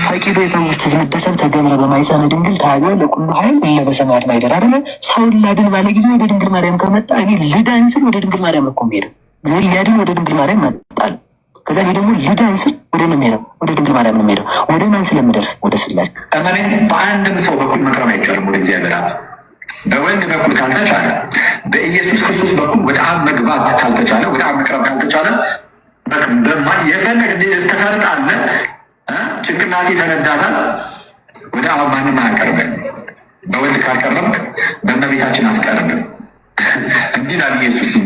ፈቂዶ የተውስት ዝምደሰብ ተገብረ በማይፀነ ድንግል ታዲያ ለቁሉ ኃይል ለበሰማያት ማይደር አይደለ? ሰውን ላድን ባለ ጊዜ ወደ ድንግል ማርያም ከመጣ እኔ ልዳን ስል ወደ ድንግል ማርያም እኮ ሄደ። እግዚአብሔር ሊያድን ወደ ድንግል ማርያም መጣል። ከዛ እኔ ደግሞ ልዳን ስል ወደ ነው የምሄደው፣ ወደ ድንግል ማርያም ነው የምሄደው። ወደ ማን ስለምደርስ? ወደ ስላሴ። እመኔን በአንድም ሰው በኩል መቅረብ አይቻልም ወደ እግዚአብሔር አብ። በወልድ በኩል ካልተቻለ፣ በኢየሱስ ክርስቶስ በኩል ወደ አብ መግባት ካልተቻለ፣ ወደ አብ መቅረብ ካልተቻለ የፈለግ ትፈርጣለህ፣ ጭንቅላቴ ተነዳታል። ወደ አብ ማንም አያቀርብም። በወልድ ካልቀረብክ በእመቤታችን አትቀርብም። እንዲህ ላል ኢየሱስ ሲል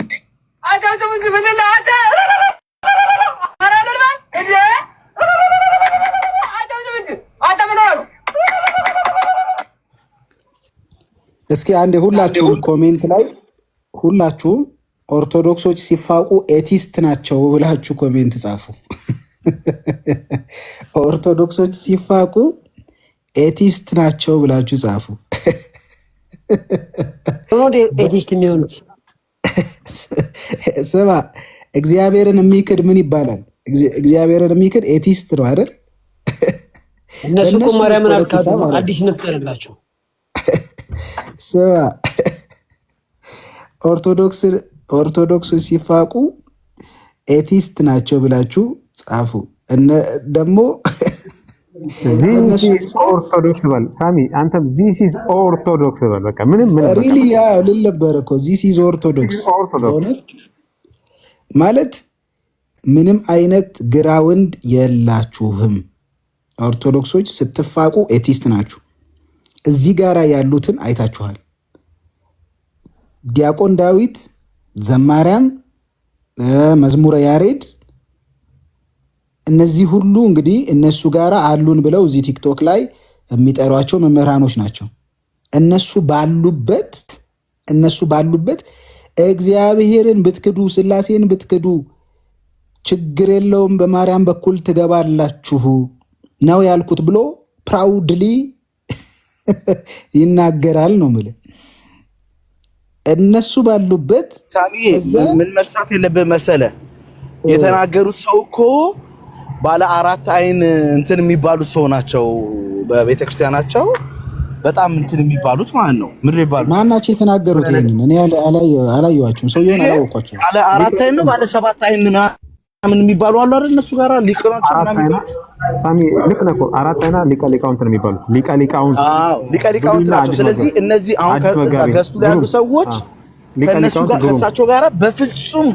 እስኪ አንዴ ሁላችሁም ኮሜንት ላይ ሁላችሁም ኦርቶዶክሶች ሲፋቁ ኤቲስት ናቸው ብላችሁ ኮሜንት ጻፉ። ኦርቶዶክሶች ሲፋቁ ኤቲስት ናቸው ብላችሁ ጻፉ። ኤቲስት የሚሆኑት ስማ፣ እግዚአብሔርን የሚክድ ምን ይባላል? እግዚአብሔርን የሚክድ ኤቲስት ነው አይደል? እነሱ እኮ ማርያምን አልካዱ፣ አዲስ ነፍጠርላቸው። ስማ፣ ኦርቶዶክሶች ሲፋቁ ኤቲስት ናቸው ብላችሁ ጻፉ። ደግሞ ኦርቶዶክስ በል ሳሚ፣ አንተም ዚስ ኢዝ ኦርቶዶክስ በል። በቃ ምንም ሪሊ ያ ልል ነበር እኮ ዚስ ኢዝ ኦርቶዶክስ ማለት ምንም አይነት ግራውንድ የላችሁም። ኦርቶዶክሶች ስትፋቁ ኤቲስት ናችሁ። እዚህ ጋራ ያሉትን አይታችኋል። ዲያቆን ዳዊት፣ ዘማርያም፣ መዝሙረ ያሬድ እነዚህ ሁሉ እንግዲህ እነሱ ጋር አሉን ብለው እዚህ ቲክቶክ ላይ የሚጠሯቸው መምህራኖች ናቸው። እነሱ ባሉበት እግዚአብሔርን ብትክዱ ስላሴን ብትክዱ ችግር የለውም በማርያም በኩል ትገባላችሁ ነው ያልኩት ብሎ ፕራውድሊ ይናገራል ነው የምልህ። እነሱ ባሉበት ምን መርሳት የለብህ መሰለህ፣ የተናገሩት ሰው እኮ ባለ አራት አይን እንትን የሚባሉት ሰው ናቸው በቤተክርስቲያናቸው። በጣም እንትን የሚባሉት ማለት ነው። ምን ይባሉ ማናቸው የተናገሩት? ይሄንን እኔ አላየኋቸውም። ሰውየውን አላወኳቸውም። ባለ 4 አይን ነው ባለ 7 አይን ምን የሚባሉ አሉ አይደል? እነሱ ጋር ሊቃውንት ሳሚ ልክ ነህ እኮ 4 አይና ሊቃውንት ነው የሚባሉት። ሊቃውንት ሊቃውንት ናቸው። ስለዚህ እነዚህ አሁን ከዛ ገስቱ ላይ ያሉ ሰዎች ከነሱ ጋር ከሳቸው ጋር በፍጹም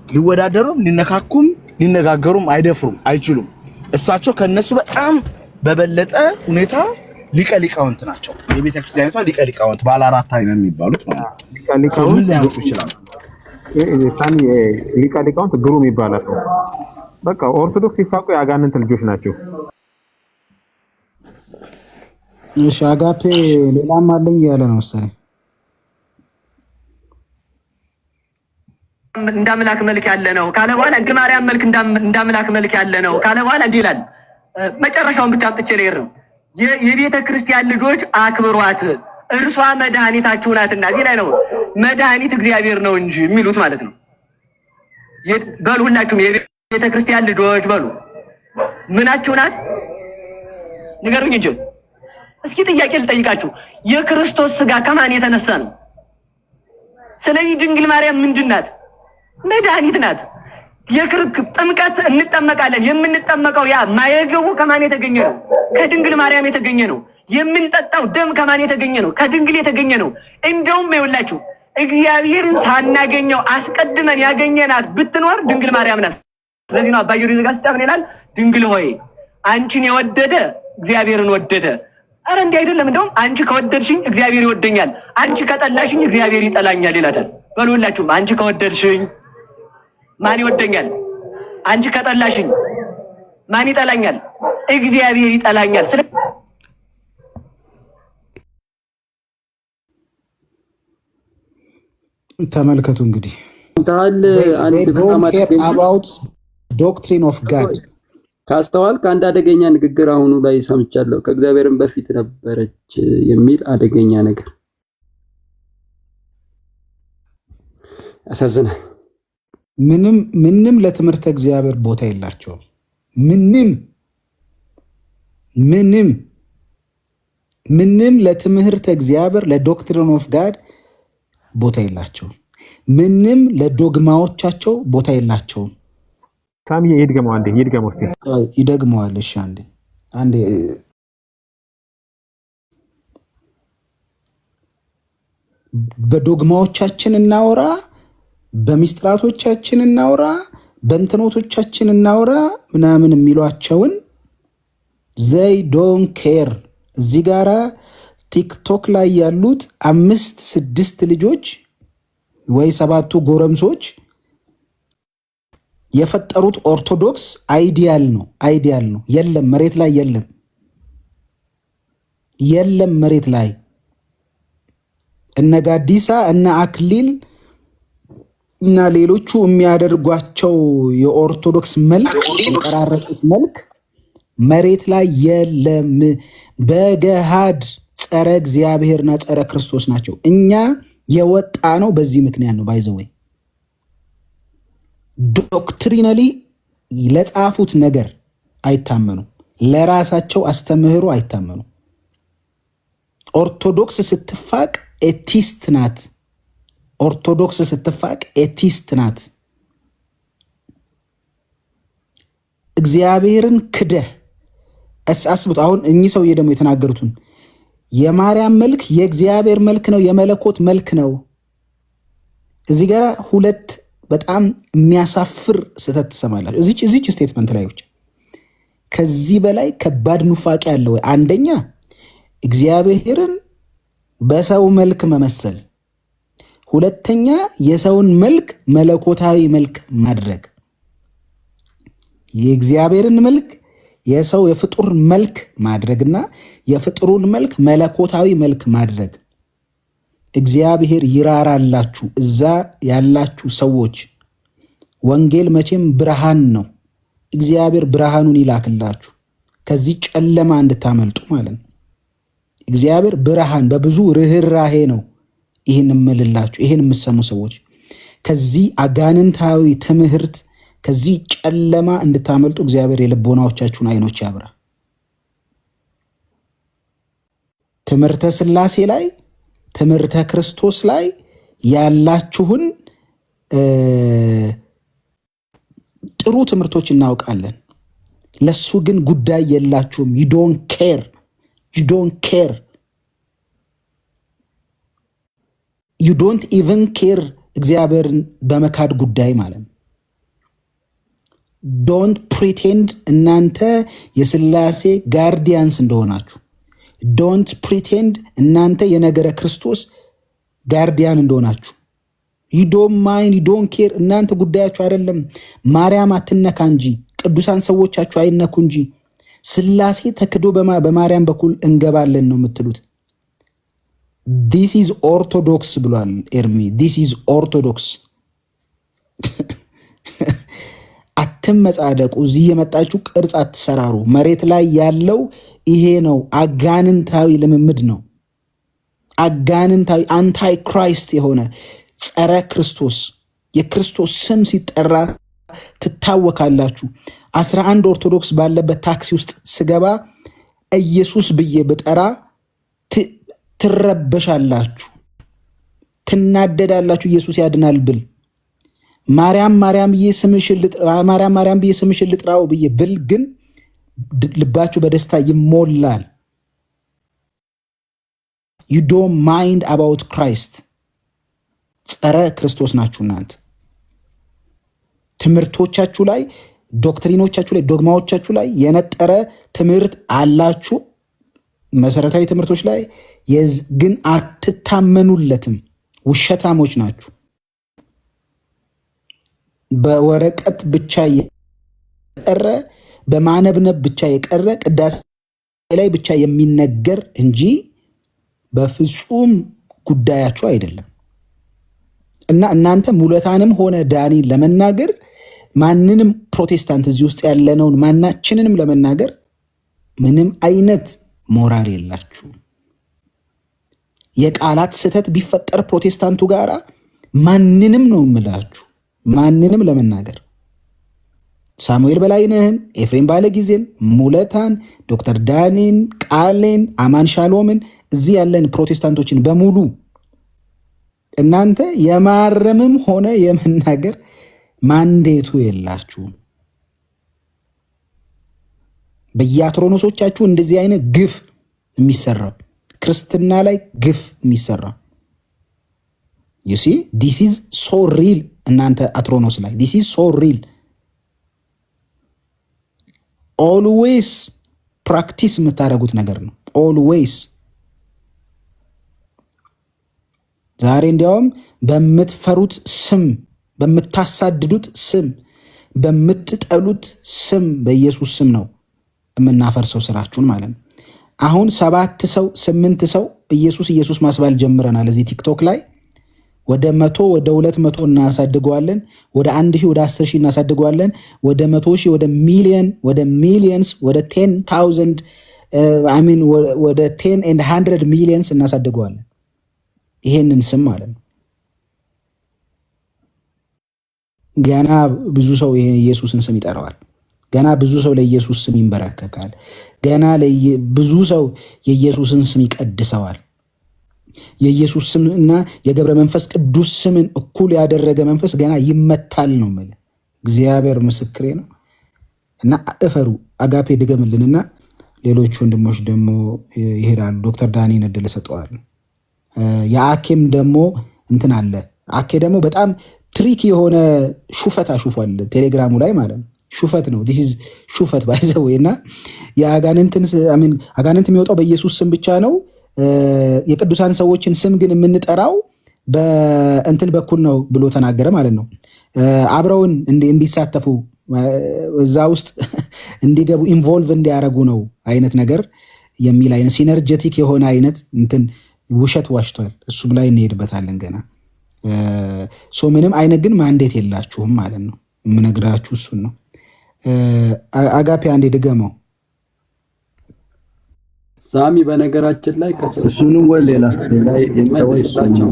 ሊወዳደሩም ሊነካኩም ሊነጋገሩም አይደፍሩም፣ አይችሉም። እሳቸው ከነሱ በጣም በበለጠ ሁኔታ ሊቃውንት ናቸው። የቤተ ክርስቲያኒቷ ሊቃውንት ባለ 4 አይን የሚባሉት ማለት ነው። ሊቃውንት ሊያውቁ ይችላል። ሳሚ ሊቃውንት ግሩም ይባላል። በቃ ኦርቶዶክስ ሲፋቁ የአጋንንት ልጆች ናቸው። እሺ አጋፔ ሌላም አለኝ ያለ ነው መሰለኝ። እንዳምላክ መልክ ያለ ነው ካለ በኋላ እንደ ማርያም መልክ እንዳምላክ መልክ ያለ ነው ካለ በኋላ እንዲህ ይላል። መጨረሻውን ብቻ አጥቼ ነው የቤተ ክርስቲያን ልጆች አክብሯት እርሷ መድኃኒታችሁ ናትና። እዚህ ላይ ነው መድኃኒት እግዚአብሔር ነው እንጂ የሚሉት ማለት ነው። በሉ ሁላችሁም የቤተ ክርስቲያን ልጆች በሉ። ምናችሁ ናት ንገሩኝ እንጂ። እስኪ ጥያቄ ልጠይቃችሁ። የክርስቶስ ስጋ ከማን የተነሳ ነው? ስለዚህ ድንግል ማርያም ምንድን ናት? መድኃኒት ናት። የክርክ ጥምቀት እንጠመቃለን። የምንጠመቀው ያ ማየገቡ ከማን የተገኘ ነው? ከድንግል ማርያም የተገኘ ነው። የምንጠጣው ደም ከማን የተገኘ ነው? ከድንግል የተገኘ ነው። እንደውም ይኸውላችሁ እግዚአብሔርን ሳናገኘው አስቀድመን ያገኘናት ብትኖር ድንግል ማርያም ናት። ስለዚህ ነው አባ ጊዮርጊስ ዘጋስጫ ምን ይላል? ድንግል ሆይ አንቺን የወደደ እግዚአብሔርን ወደደ። አረ እንዲህ አይደለም። እንደውም አንቺ ከወደድሽኝ እግዚአብሔር ይወደኛል፣ አንቺ ከጠላሽኝ እግዚአብሔር ይጠላኛል ይላታል። በሉ ሁላችሁም አንቺ ከወደድሽኝ ማን ይወደኛል? አንቺ ከጠላሽኝ ማን ይጠላኛል? እግዚአብሔር ይጠላኛል። ተመልከቱ እንግዲህ ዶክትሪን ኦፍ ጋድ ካስተዋል ከአንድ አደገኛ ንግግር አሁኑ ላይ ሰምቻለሁ። ከእግዚአብሔርም በፊት ነበረች የሚል አደገኛ ነገር ያሳዝናል። ምንም ለትምህርተ እግዚአብሔር ቦታ የላቸውም። ምንም ለትምህርተ እግዚአብሔር ለዶክትሪን ኦፍ ጋድ ቦታ የላቸውም። ምንም ለዶግማዎቻቸው ቦታ የላቸውም። ሳሚ ይድገመው አንዴ፣ ይድገመው እስቲ ይደግመዋል። እሺ አንዴ በዶግማዎቻችን እናውራ፣ በሚስጥራቶቻችን እናውራ፣ በእንትኖቶቻችን እናውራ ምናምን የሚሏቸውን ዘይ ዶን ኬር። እዚህ ጋራ ቲክቶክ ላይ ያሉት 5-6 ልጆች ወይ 7 ጎረምሶች የፈጠሩት ኦርቶዶክስ አይዲያል ነው። የለም መሬት ላይ የለም መሬት ላይ እነ ጋዲሳ እነ አክሊል እና ሌሎቹ የሚያደርጓቸው የኦርቶዶክስ መልክ የቀራረጹት መልክ መሬት ላይ የለም። በገሃድ ጸረ እግዚአብሔርና ጸረ ክርስቶስ ናቸው። እኛ የወጣ ነው በዚህ ምክንያት ነው። ባይዘወይ ዶክትሪናሊ ለጻፉት ነገር አይታመኑም፣ ለራሳቸው አስተምህሮ አይታመኑም። ኦርቶዶክስ ስትፋቅ ኤቲስት ናት። ኦርቶዶክስ ስትፋቅ ኤቲስት ናት። እግዚአብሔርን ክደህ አስቡት። አሁን እኚህ ሰውዬ ደግሞ የተናገሩትን የማርያም መልክ የእግዚአብሔር መልክ ነው፣ የመለኮት መልክ ነው። እዚህ ጋር ሁለት በጣም የሚያሳፍር ስህተት ትሰማላችሁ እዚች ስቴትመንት ላይ ብቻ። ከዚህ በላይ ከባድ ኑፋቄ አለ ወይ? አንደኛ እግዚአብሔርን በሰው መልክ መመሰል፣ ሁለተኛ የሰውን መልክ መለኮታዊ መልክ ማድረግ። የእግዚአብሔርን መልክ የሰው የፍጡር መልክ ማድረግና የፍጡሩን መልክ መለኮታዊ መልክ ማድረግ። እግዚአብሔር ይራራላችሁ እዛ ያላችሁ ሰዎች። ወንጌል መቼም ብርሃን ነው። እግዚአብሔር ብርሃኑን ይላክላችሁ ከዚህ ጨለማ እንድታመልጡ ማለት ነው። እግዚአብሔር ብርሃን በብዙ ርህራሄ ነው ይህን እምልላችሁ። ይህን የምሰሙ ሰዎች ከዚህ አጋንንታዊ ትምህርት ከዚህ ጨለማ እንድታመልጡ እግዚአብሔር የልቦናዎቻችሁን አይኖች ያብራ። ትምህርተ ሥላሴ ላይ ትምህርተ ክርስቶስ ላይ ያላችሁን ጥሩ ትምህርቶች እናውቃለን። ለሱ ግን ጉዳይ የላችሁም። you don't care you don't even care እግዚአብሔርን በመካድ ጉዳይ ማለት ነው። don't pretend እናንተ የሥላሴ ጋርዲያንስ እንደሆናችሁ። don't pretend እናንተ የነገረ ክርስቶስ ጋርዲያን እንደሆናችሁ። you don't mind, you don't care እናንተ ጉዳያችሁ አይደለም። ማርያም አትነካ እንጂ ቅዱሳን ሰዎቻችሁ አይነኩ እንጂ ሥላሴ ተክዶ በማርያም በኩል እንገባለን ነው የምትሉት። this is orthodox ብሏል ኤርሚ። this is orthodox አትመጻደቁ። እዚህ የመጣችሁ ቅርጽ አትሰራሩ። መሬት ላይ ያለው ይሄ ነው። አጋንንታዊ ልምምድ ነው። አጋንንታዊ አንታይ ክራይስት የሆነ ጸረ ክርስቶስ። የክርስቶስ ስም ሲጠራ ትታወካላችሁ። 11 ኦርቶዶክስ ባለበት ታክሲ ውስጥ ስገባ ኢየሱስ ብዬ ብጠራ ትረበሻላችሁ፣ ትናደዳላችሁ። ኢየሱስ ያድናል ብል ማርያም ብዬ ስምሽን ልጥራው ብዬ ብል ግን ልባችሁ በደስታ ይሞላል። you don't mind about Christ ጸረ ክርስቶስ ናችሁ እናንተ። ትምህርቶቻችሁ ላይ፣ ዶክትሪኖቻችሁ ላይ፣ ዶግማዎቻችሁ ላይ የነጠረ ትምህርት አላችሁ። መሰረታዊ ትምህርቶች ላይ ግን አትታመኑለትም። ውሸታሞች ናችሁ። በወረቀት ብቻ የቀረ በማነብነብ ብቻ የቀረ ቅዳሴ ላይ ብቻ የሚነገር እንጂ በፍጹም ጉዳያችሁ አይደለም። እና እናንተ ሙለታንም ሆነ ዳኒን ለመናገር ማንንም ፕሮቴስታንት እዚህ ውስጥ ያለነውን ማናችንንም ለመናገር ምንም አይነት ሞራል የላችሁ። የቃላት ስህተት ቢፈጠር ፕሮቴስታንቱ ጋራ ማንንም ነው የምላችሁ፣ ማንንም ለመናገር ሳሙኤል በላይነህን፣ ኤፍሬም ባለጊዜን፣ ሙለታን፣ ዶክተር ዳኒን፣ ቃሌን፣ አማን ሻሎምን እዚህ ያለን ፕሮቴስታንቶችን በሙሉ እናንተ የማረምም ሆነ የመናገር ማንዴቱ የላችሁም። በየአትሮኖሶቻችሁ እንደዚህ አይነት ግፍ የሚሰራው ክርስትና ላይ ግፍ የሚሰራው you see this is so real። እናንተ አትሮኖስ ላይ this is so real። always ፕራክቲስ የምታደርጉት ነገር ነው። always ዛሬ እንዲያውም በምትፈሩት ስም፣ በምታሳድዱት ስም፣ በምትጠሉት ስም በኢየሱስ ስም ነው የምናፈርሰው ስራችሁን ማለት ነው። አሁን 7 ሰው 8 ሰው ኢየሱስ ማስባል ጀምረናል። እዚህ ቲክቶክ ላይ ወደ 100 ወደ 200 እናሳድገዋለን። ወደ 1000 ወደ 10000 እናሳድገዋለን። ወደ 100,000 ወደ ሚሊየን ወደ ሚሊየንስ ወደ 10,000 ወደ 10 and 100 ሚሊየንስ እናሳድገዋለን። ይሄንን ስም ማለት ነው። ገና ብዙ ሰው የኢየሱስን ስም ይጠራዋል። ገና ብዙ ሰው ለኢየሱስ ስም ይንበረከካል። ገና ብዙ ሰው የኢየሱስን ስም ይቀድሰዋል። የኢየሱስ ስም እና የገብረ መንፈስ ቅዱስ ስምን እኩል ያደረገ መንፈስ ገና ይመታል ነው የምልህ። እግዚአብሔር ምስክሬ ነው። እና እፈሩ። አጋፔ ድገምልንና ሌሎች ወንድሞች ደግሞ ይሄዳሉ። ዶክተር ዳኒን እድል ሰጠዋል። የአኬም ደግሞ እንትን አለ። አኬ ደግሞ በጣም ትሪክ የሆነ ሹፈት አሹፏል ቴሌግራሙ ላይ ማለት ነው። ሹፈት ነው ዲስ ኢዝ ሹፈት ባይዘው እና አጋንንት የሚወጣው በኢየሱስ ስም ብቻ ነው። የቅዱሳን ሰዎችን ስም ግን የምንጠራው በእንትን በኩል ነው ብሎ ተናገረ ማለት ነው። አብረውን እንዲሳተፉ እዛ ውስጥ እንዲገቡ ኢንቮልቭ እንዲያደርጉ ነው አይነት ነገር የሚል አይነት ሲነርጀቲክ የሆነ አይነት እንትን ውሸት ዋሽቷል። እሱም ላይ እንሄድበታለን ገና። ምንም አይነት ግን ማንዴት የላችሁም ማለት ነው። የምነግራችሁ እሱን ነው። አጋፔ አንዴ ድገመው ሳሚ። በነገራችን ላይ እሱንም ወሌላ የማይመስላቸው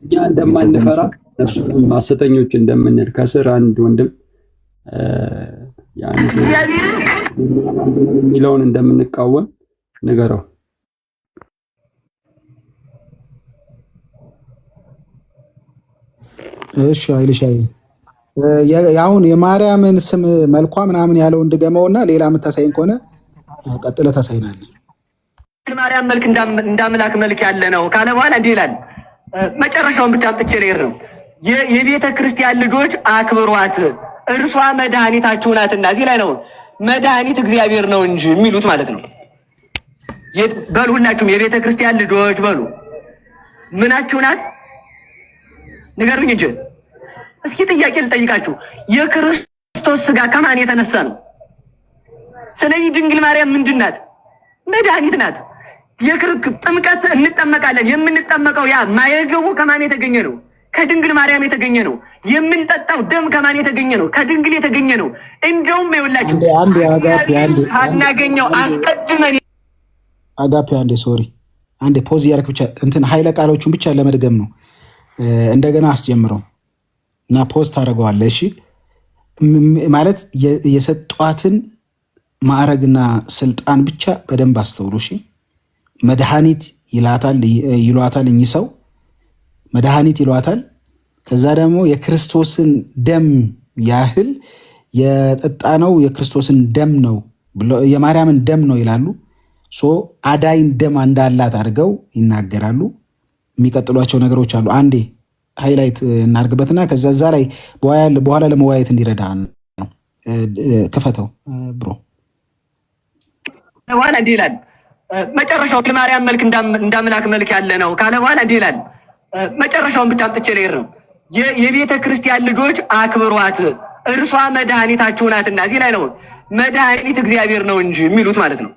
እኛ እንደማንፈራ እነሱ ሐሰተኞች እንደምንል ከስር አንድ ወንድም የሚለውን እንደምንቃወም ንገረው። እሺ አይልሻይ አሁን የማርያምን ስም መልኳ ምናምን ያለው እንድገመውና ሌላ የምታሳይን ከሆነ ቀጥለ ታሳይናለህ። ማርያም መልክ እንዳምላክ መልክ ያለ ነው ካለ በኋላ እንዲህ ይላል። መጨረሻውን ብቻ አምጥቼ ልሄድ ነው። የቤተ ክርስቲያን ልጆች አክብሯት፣ እርሷ መድኃኒታችሁ ናትና። እዚህ ላይ ነው መድኃኒት እግዚአብሔር ነው እንጂ የሚሉት ማለት ነው። በሉ ሁላችሁም የቤተ ክርስቲያን ልጆች በሉ። ምናችሁ ናት ንገሩኝ እንጂ። እስኪ ጥያቄ ልጠይቃችሁ። የክርስቶስ ስጋ ከማን የተነሳ ነው? ስለዚህ ድንግል ማርያም ምንድን ናት? መድኃኒት ናት። ጥምቀት እንጠመቃለን። የምንጠመቀው ያ ማየገቡ ከማን የተገኘ ነው? ከድንግል ማርያም የተገኘ ነው። የምንጠጣው ደም ከማን የተገኘ ነው? ከድንግል የተገኘ ነው። እንደውም ይኸውላችሁ አናገኘው አስቀድመን አጋፔ አንዴ ሶሪ አንዴ ፖዝ ያርክ ብቻ እንትን ኃይለ ቃሎቹን ብቻ ለመድገም ነው። እንደገና አስጀምረው እና ፖስት ታደርገዋለህ። እሺ ማለት የሰጧትን ማዕረግና ስልጣን ብቻ በደንብ አስተውሉ። እሺ መድኃኒት ይሏታል እኚህ ሰው መድኃኒት ይሏታል። ከዛ ደግሞ የክርስቶስን ደም ያህል የጠጣነው የክርስቶስን ደም ነው የማርያምን ደም ነው ይላሉ። አዳይን ደም እንዳላት አድርገው ይናገራሉ። የሚቀጥሏቸው ነገሮች አሉ። አንዴ ሃይላይት እናርግበትና ከዛ እዛ ላይ በኋላ ለመዋየት እንዲረዳ ነው። ክፈተው ብሮ በኋላ እንዲህ ይላል። መጨረሻው ለማርያም መልክ እንዳምላክ መልክ ያለ ነው ካለ በኋላ እንዲህ ይላል። መጨረሻውን ብቻ አምጥቼ ልሄድ ነው። የቤተ ክርስቲያን ልጆች አክብሯት፣ እርሷ መድኃኒታችሁ ናትና። እዚህ ላይ ነው መድኃኒት እግዚአብሔር ነው እንጂ የሚሉት ማለት ነው።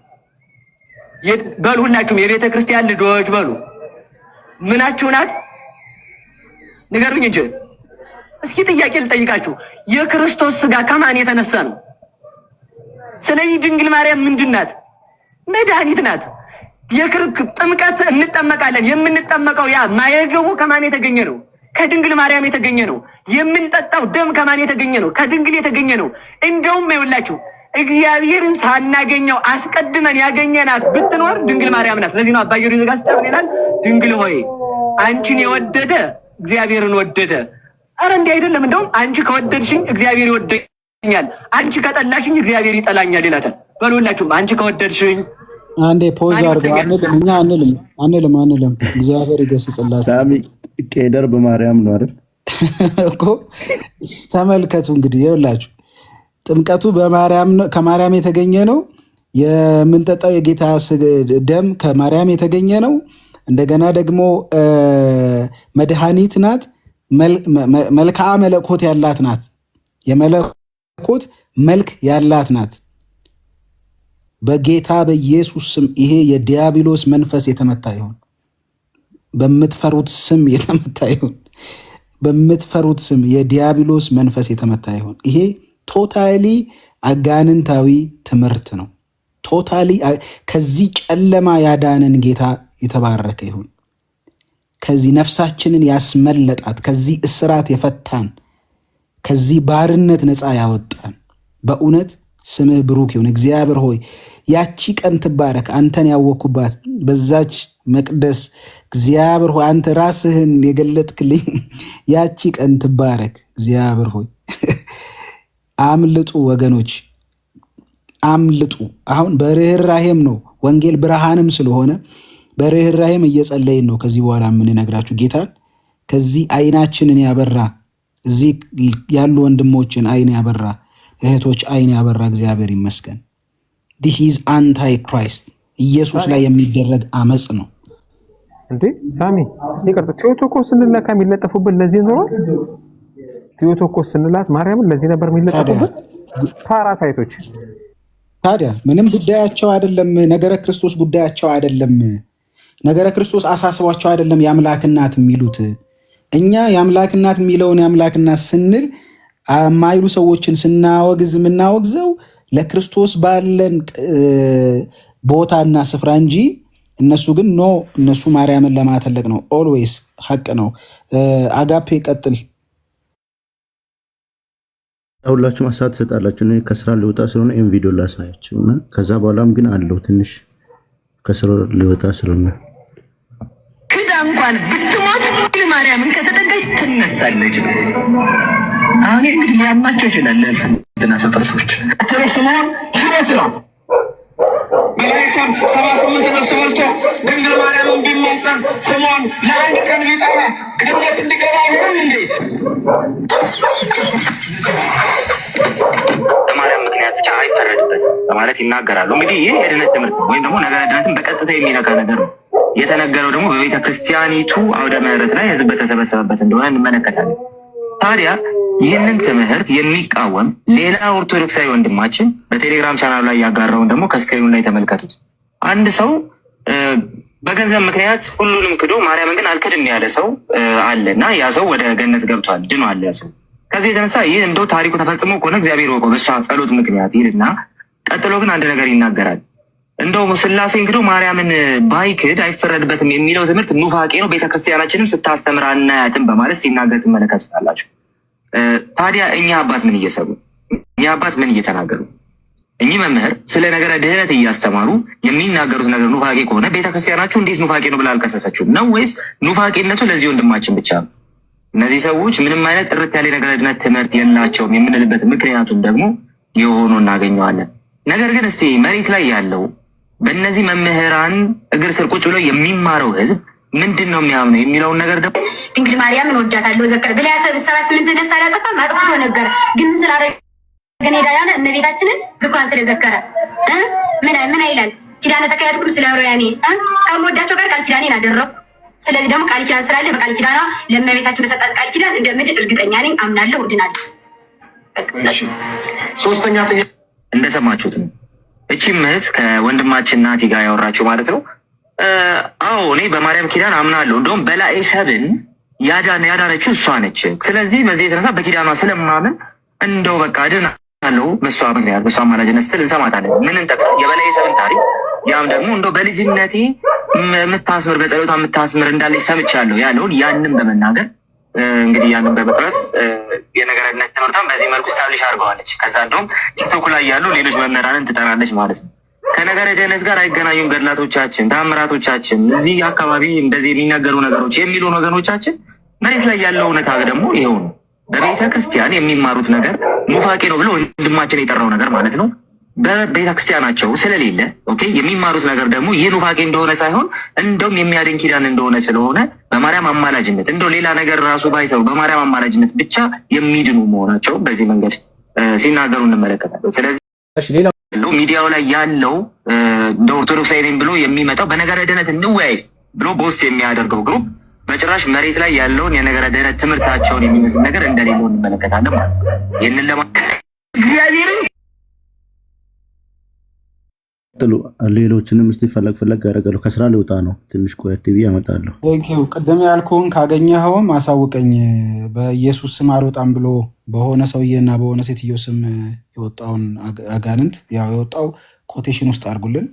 በሉ ሁላችሁም የቤተ ክርስቲያን ልጆች በሉ። ምናችሁ ናት ንገሩኝ እንጂ። እስኪ ጥያቄ ልጠይቃችሁ። የክርስቶስ ስጋ ከማን የተነሳ ነው? ስለዚህ ድንግል ማርያም ምንድን ናት? መድኃኒት ናት። ጥምቀት እንጠመቃለን። የምንጠመቀው ያ ማየገቡ ከማን የተገኘ ነው? ከድንግል ማርያም የተገኘ ነው። የምንጠጣው ደም ከማን የተገኘ ነው? ከድንግል የተገኘ ነው። እንደውም ይኸውላችሁ እግዚአብሔርን ሳናገኘው አስቀድመን ያገኘናት ብትኖር ድንግል ማርያም ናት። ለዚህ ነው አባ ጊዮርጊስ ዘጋስጫ ይላል፣ ድንግል ሆይ አንቺን የወደደ እግዚአብሔርን ወደደ። አረ እንዲህ አይደለም። እንደውም አንቺ ከወደድሽኝ እግዚአብሔር ይወደኛል፣ አንቺ ከጠላሽኝ እግዚአብሔር ይጠላኛል ይላታል። በሉላችሁም አንቺ ከወደድሽኝ አንዴ ፖዝ አድርገው። እኛ አንልም። እግዚአብሔር ይገስጽላችሁ። ቄደር በማርያም ነው አይደል እኮ። ተመልከቱ እንግዲህ ይኸውላችሁ ጥምቀቱ ከማርያም የተገኘ ነው። የምንጠጣው የጌታ ደም ከማርያም የተገኘ ነው። እንደገና ደግሞ መድኃኒት ናት። መልክዓ መለኮት ያላት ናት። የመለኮት መልክ ያላት ናት። በጌታ በኢየሱስ ስም ይሄ የዲያብሎስ መንፈስ የተመታ ይሁን። በምትፈሩት ስም የተመታ ይሁን። በምትፈሩት ስም የዲያብሎስ መንፈስ የተመታ ይሁን። ይሄ ቶታሊ አጋንንታዊ ትምህርት ነው። ቶታሊ ከዚህ ጨለማ ያዳንን ጌታ የተባረከ ይሁን። ከዚህ ነፍሳችንን ያስመለጣት፣ ከዚህ እስራት የፈታን፣ ከዚህ ባርነት ነፃ ያወጣን በእውነት ስምህ ብሩክ ይሁን። እግዚአብሔር ሆይ ያቺ ቀን ትባረክ። አንተን ያወኩባት በዛች መቅደስ እግዚአብሔር ሆይ አንተ ራስህን የገለጥክልኝ ያቺ ቀን ትባረክ። እግዚአብሔር ሆይ አምልጡ ወገኖች፣ አምልጡ። አሁን በርህራሄም ነው ወንጌል ብርሃንም ስለሆነ በርህራሄም እየጸለይን ነው። ከዚህ በኋላ የምንነግራችሁ ጌታን ከዚህ አይናችንን ያበራ፣ እዚህ ያሉ ወንድሞችን አይን ያበራ፣ እህቶች አይን ያበራ እግዚአብሔር ይመስገን። ዲስ ኢዝ አንታይ ክራይስት፣ ኢየሱስ ላይ የሚደረግ አመፅ ነው። እንዴ ሳሚ ይቅርታ፣ ቴዎቶኮስ ስንለካ የሚለጠፉብን ለዚህ ነው። ቴዎቶኮስ ስንላት ማርያምን ለዚህ ነበር የሚለጠፉብን ፓራሳይቶች። ታዲያ ምንም ጉዳያቸው አይደለም። ነገረ ክርስቶስ ጉዳያቸው አይደለም። ነገረ ክርስቶስ አሳስቧቸው አይደለም የአምላክ እናት የሚሉት። እኛ የአምላክ እናት የሚለውን የአምላክ እናት ስንል የማይሉ ሰዎችን ስናወግዝ የምናወግዘው ለክርስቶስ ባለን ቦታና ስፍራ እንጂ እነሱ ግን ኖ፣ እነሱ ማርያምን ለማተለቅ ነው። ኦልዌይስ ሀቅ ነው። አጋፔ ቀጥል። ሁላችሁም ሀሳብ ትሰጣላችሁ። እኔ ከስራ ልወጣ ስለሆነ ይሄን ቪዲዮ ላሳያችሁ እና ከዛ በኋላም ግን አለው ትንሽ ከስራ ልወጣ ስለሆነ ክዳ እንኳን ብትሞት ማርያምን ከተጠጋች ትነሳለች። አሁን እንግዲህ ሊያማቸው ይችላል ለእንትና ሰፈር ሰዎች ስምዖን ሕይወት ነው በላይ 78 ነፍስ በልቶ ድንግል ማርያምን ቢማጸን ስምዖን ለአንድ ቀን ቢጠራ ግድነት እንዲገባ ይሆን እንዴ? በማርያም ምክንያት ብቻ አይፈረድበትም በማለት ይናገራሉ። እንግዲህ ይህ የድነት ትምህርት ነው፣ ወይም ደግሞ ነገረ ድነትን በቀጥታ የሚነካ ነገር ነው። የተነገረው ደግሞ በቤተ ክርስቲያኒቱ አውደ ምሕረት ላይ ህዝብ በተሰበሰበበት እንደሆነ እንመለከታለን። ታዲያ ይህንን ትምህርት የሚቃወም ሌላ ኦርቶዶክሳዊ ወንድማችን በቴሌግራም ቻናል ላይ ያጋራውን ደግሞ ከስክሪኑ ላይ ተመልከቱት። አንድ ሰው በገንዘብ ምክንያት ሁሉንም ክዶ ማርያምን ግን አልክድም ያለ ሰው አለና ያ ሰው ወደ ገነት ገብቷል፣ ድኗል ያ ሰው። ከዚህ የተነሳ ይህ እንደው ታሪኩ ተፈጽሞ ከሆነ እግዚአብሔር ወቆ በሷ ጸሎት ምክንያት ይልና ቀጥሎ ግን አንድ ነገር ይናገራል። እንደው ስላሴ እንግዲህ ማርያምን ባይክድ አይፈረድበትም የሚለው ትምህርት ኑፋቄ ነው፣ ቤተክርስቲያናችንም ስታስተምር አናያትም በማለት ሲናገር ትመለከቱታላችሁ። ታዲያ እኛ አባት ምን እየሰሩ፣ እኛ አባት ምን እየተናገሩ? እኚህ መምህር ስለ ነገረ ድህነት እያስተማሩ የሚናገሩት ነገር ኑፋቄ ከሆነ ቤተክርስቲያናችሁ እንዴት ኑፋቄ ነው ብላ አልከሰሰችውም ነው? ወይስ ኑፋቄነቱ ለዚህ ወንድማችን ብቻ ነው? እነዚህ ሰዎች ምንም አይነት ጥርት ያለ ነገረ ድህነት ትምህርት የላቸውም የምንልበት ምክንያቱም ደግሞ የሆኑ እናገኘዋለን። ነገር ግን እስቲ መሬት ላይ ያለው በእነዚህ መምህራን እግር ስር ቁጭ ብሎ የሚማረው ህዝብ ምንድን ነው የሚያምነው የሚለውን ነገር ደግሞ ድንግል ማርያምን ወዳታለሁ ዘከር ብላ 78 ነፍስ አላጠፋም አጥፍቶ ነበር። ግን ምን ስላደረገ ሄዳያነ እመቤታችንን ዝክሯን ስለዘከረ ምን ይላል? ኪዳነ ተካያድኩ ስለሮያኔ ከምወዳቸው ጋር ቃል ኪዳኔን አደረኩ። ስለዚህ ደግሞ ቃል ኪዳን ስላለ በቃል ኪዳኗ ለእመቤታችን በሰጣት ቃል ኪዳን እንደምድር እርግጠኛ ነኝ፣ አምናለሁ፣ እድናለሁ። ሶስተኛ እንደሰማችሁት ነው። እቺም እህት ከወንድማችን ናቲ ጋር ያወራችሁ ማለት ነው። አዎ እኔ በማርያም ኪዳን አምናለሁ፣ እንደውም በላይ ሰብን ያዳነችው እሷ ነች። ስለዚህ በዚህ የተነሳ በኪዳኗ ስለማምን እንደው በቃ እድናለሁ በእሷ ምክንያት በእሷ አማላጅነት ስትል እንሰማታለን። ምን እንጠቅሳ? የበላይ ሰብን ታሪክ። ያም ደግሞ እንደው በልጅነቴ የምታስምር በጸሎቷ የምታስምር እንዳለች ሰምቻለሁ ያለውን ያንን በመናገር እንግዲህ ያንን በመጥረስ የነገረ ድነት ትምህርቷን በዚህ መልኩ ስታብሊሽ አድርገዋለች። ከዛ እንደውም ቲክቶክ ላይ ያሉ ሌሎች መምህራንን ትጠራለች ማለት ነው። ከነገረ ድነት ጋር አይገናኙም ገድላቶቻችን፣ ታምራቶቻችን፣ እዚህ አካባቢ እንደዚህ የሚነገሩ ነገሮች የሚሉ ወገኖቻችን። መሬት ላይ ያለው እውነታ ደግሞ ይሄው ነው። በቤተ ክርስቲያን የሚማሩት ነገር ኑፋቄ ነው ብሎ ወንድማችን የጠራው ነገር ማለት ነው በቤተ ክርስቲያናቸው ስለሌለ የሚማሩት ነገር ደግሞ ይህ ኑፋቄ እንደሆነ ሳይሆን እንደውም የሚያድን ኪዳን እንደሆነ ስለሆነ በማርያም አማላጅነት እንደው ሌላ ነገር ራሱ ባይሰሩ በማርያም አማላጅነት ብቻ የሚድኑ መሆናቸው በዚህ መንገድ ሲናገሩ እንመለከታለን። ስለዚህ ሚዲያው ላይ ያለው እንደ ኦርቶዶክሳዊ ነኝ ብሎ የሚመጣው በነገረ ድነት እንወያይ ብሎ በውስጥ የሚያደርገው ግሩፕ በጭራሽ መሬት ላይ ያለውን የነገረ ድነት ትምህርታቸውን የሚመስል ነገር እንደሌለው እንመለከታለን ማለት ነው። ይህንን እግዚአብሔርን ሌሎችንም እስቲ ፈለግ ያደርጋለሁ። ከስራ ልውጣ ነው ትንሽ ቆየት ብዬ አመጣለሁ። ቅድም ያልኩህን ካገኘኸውም አሳውቀኝ። በኢየሱስ ስም አልወጣም ብሎ በሆነ ሰውዬና በሆነ ሴትዮ ስም የወጣውን አጋንንት ያው የወጣው ኮቴሽን ውስጥ አድርጉልን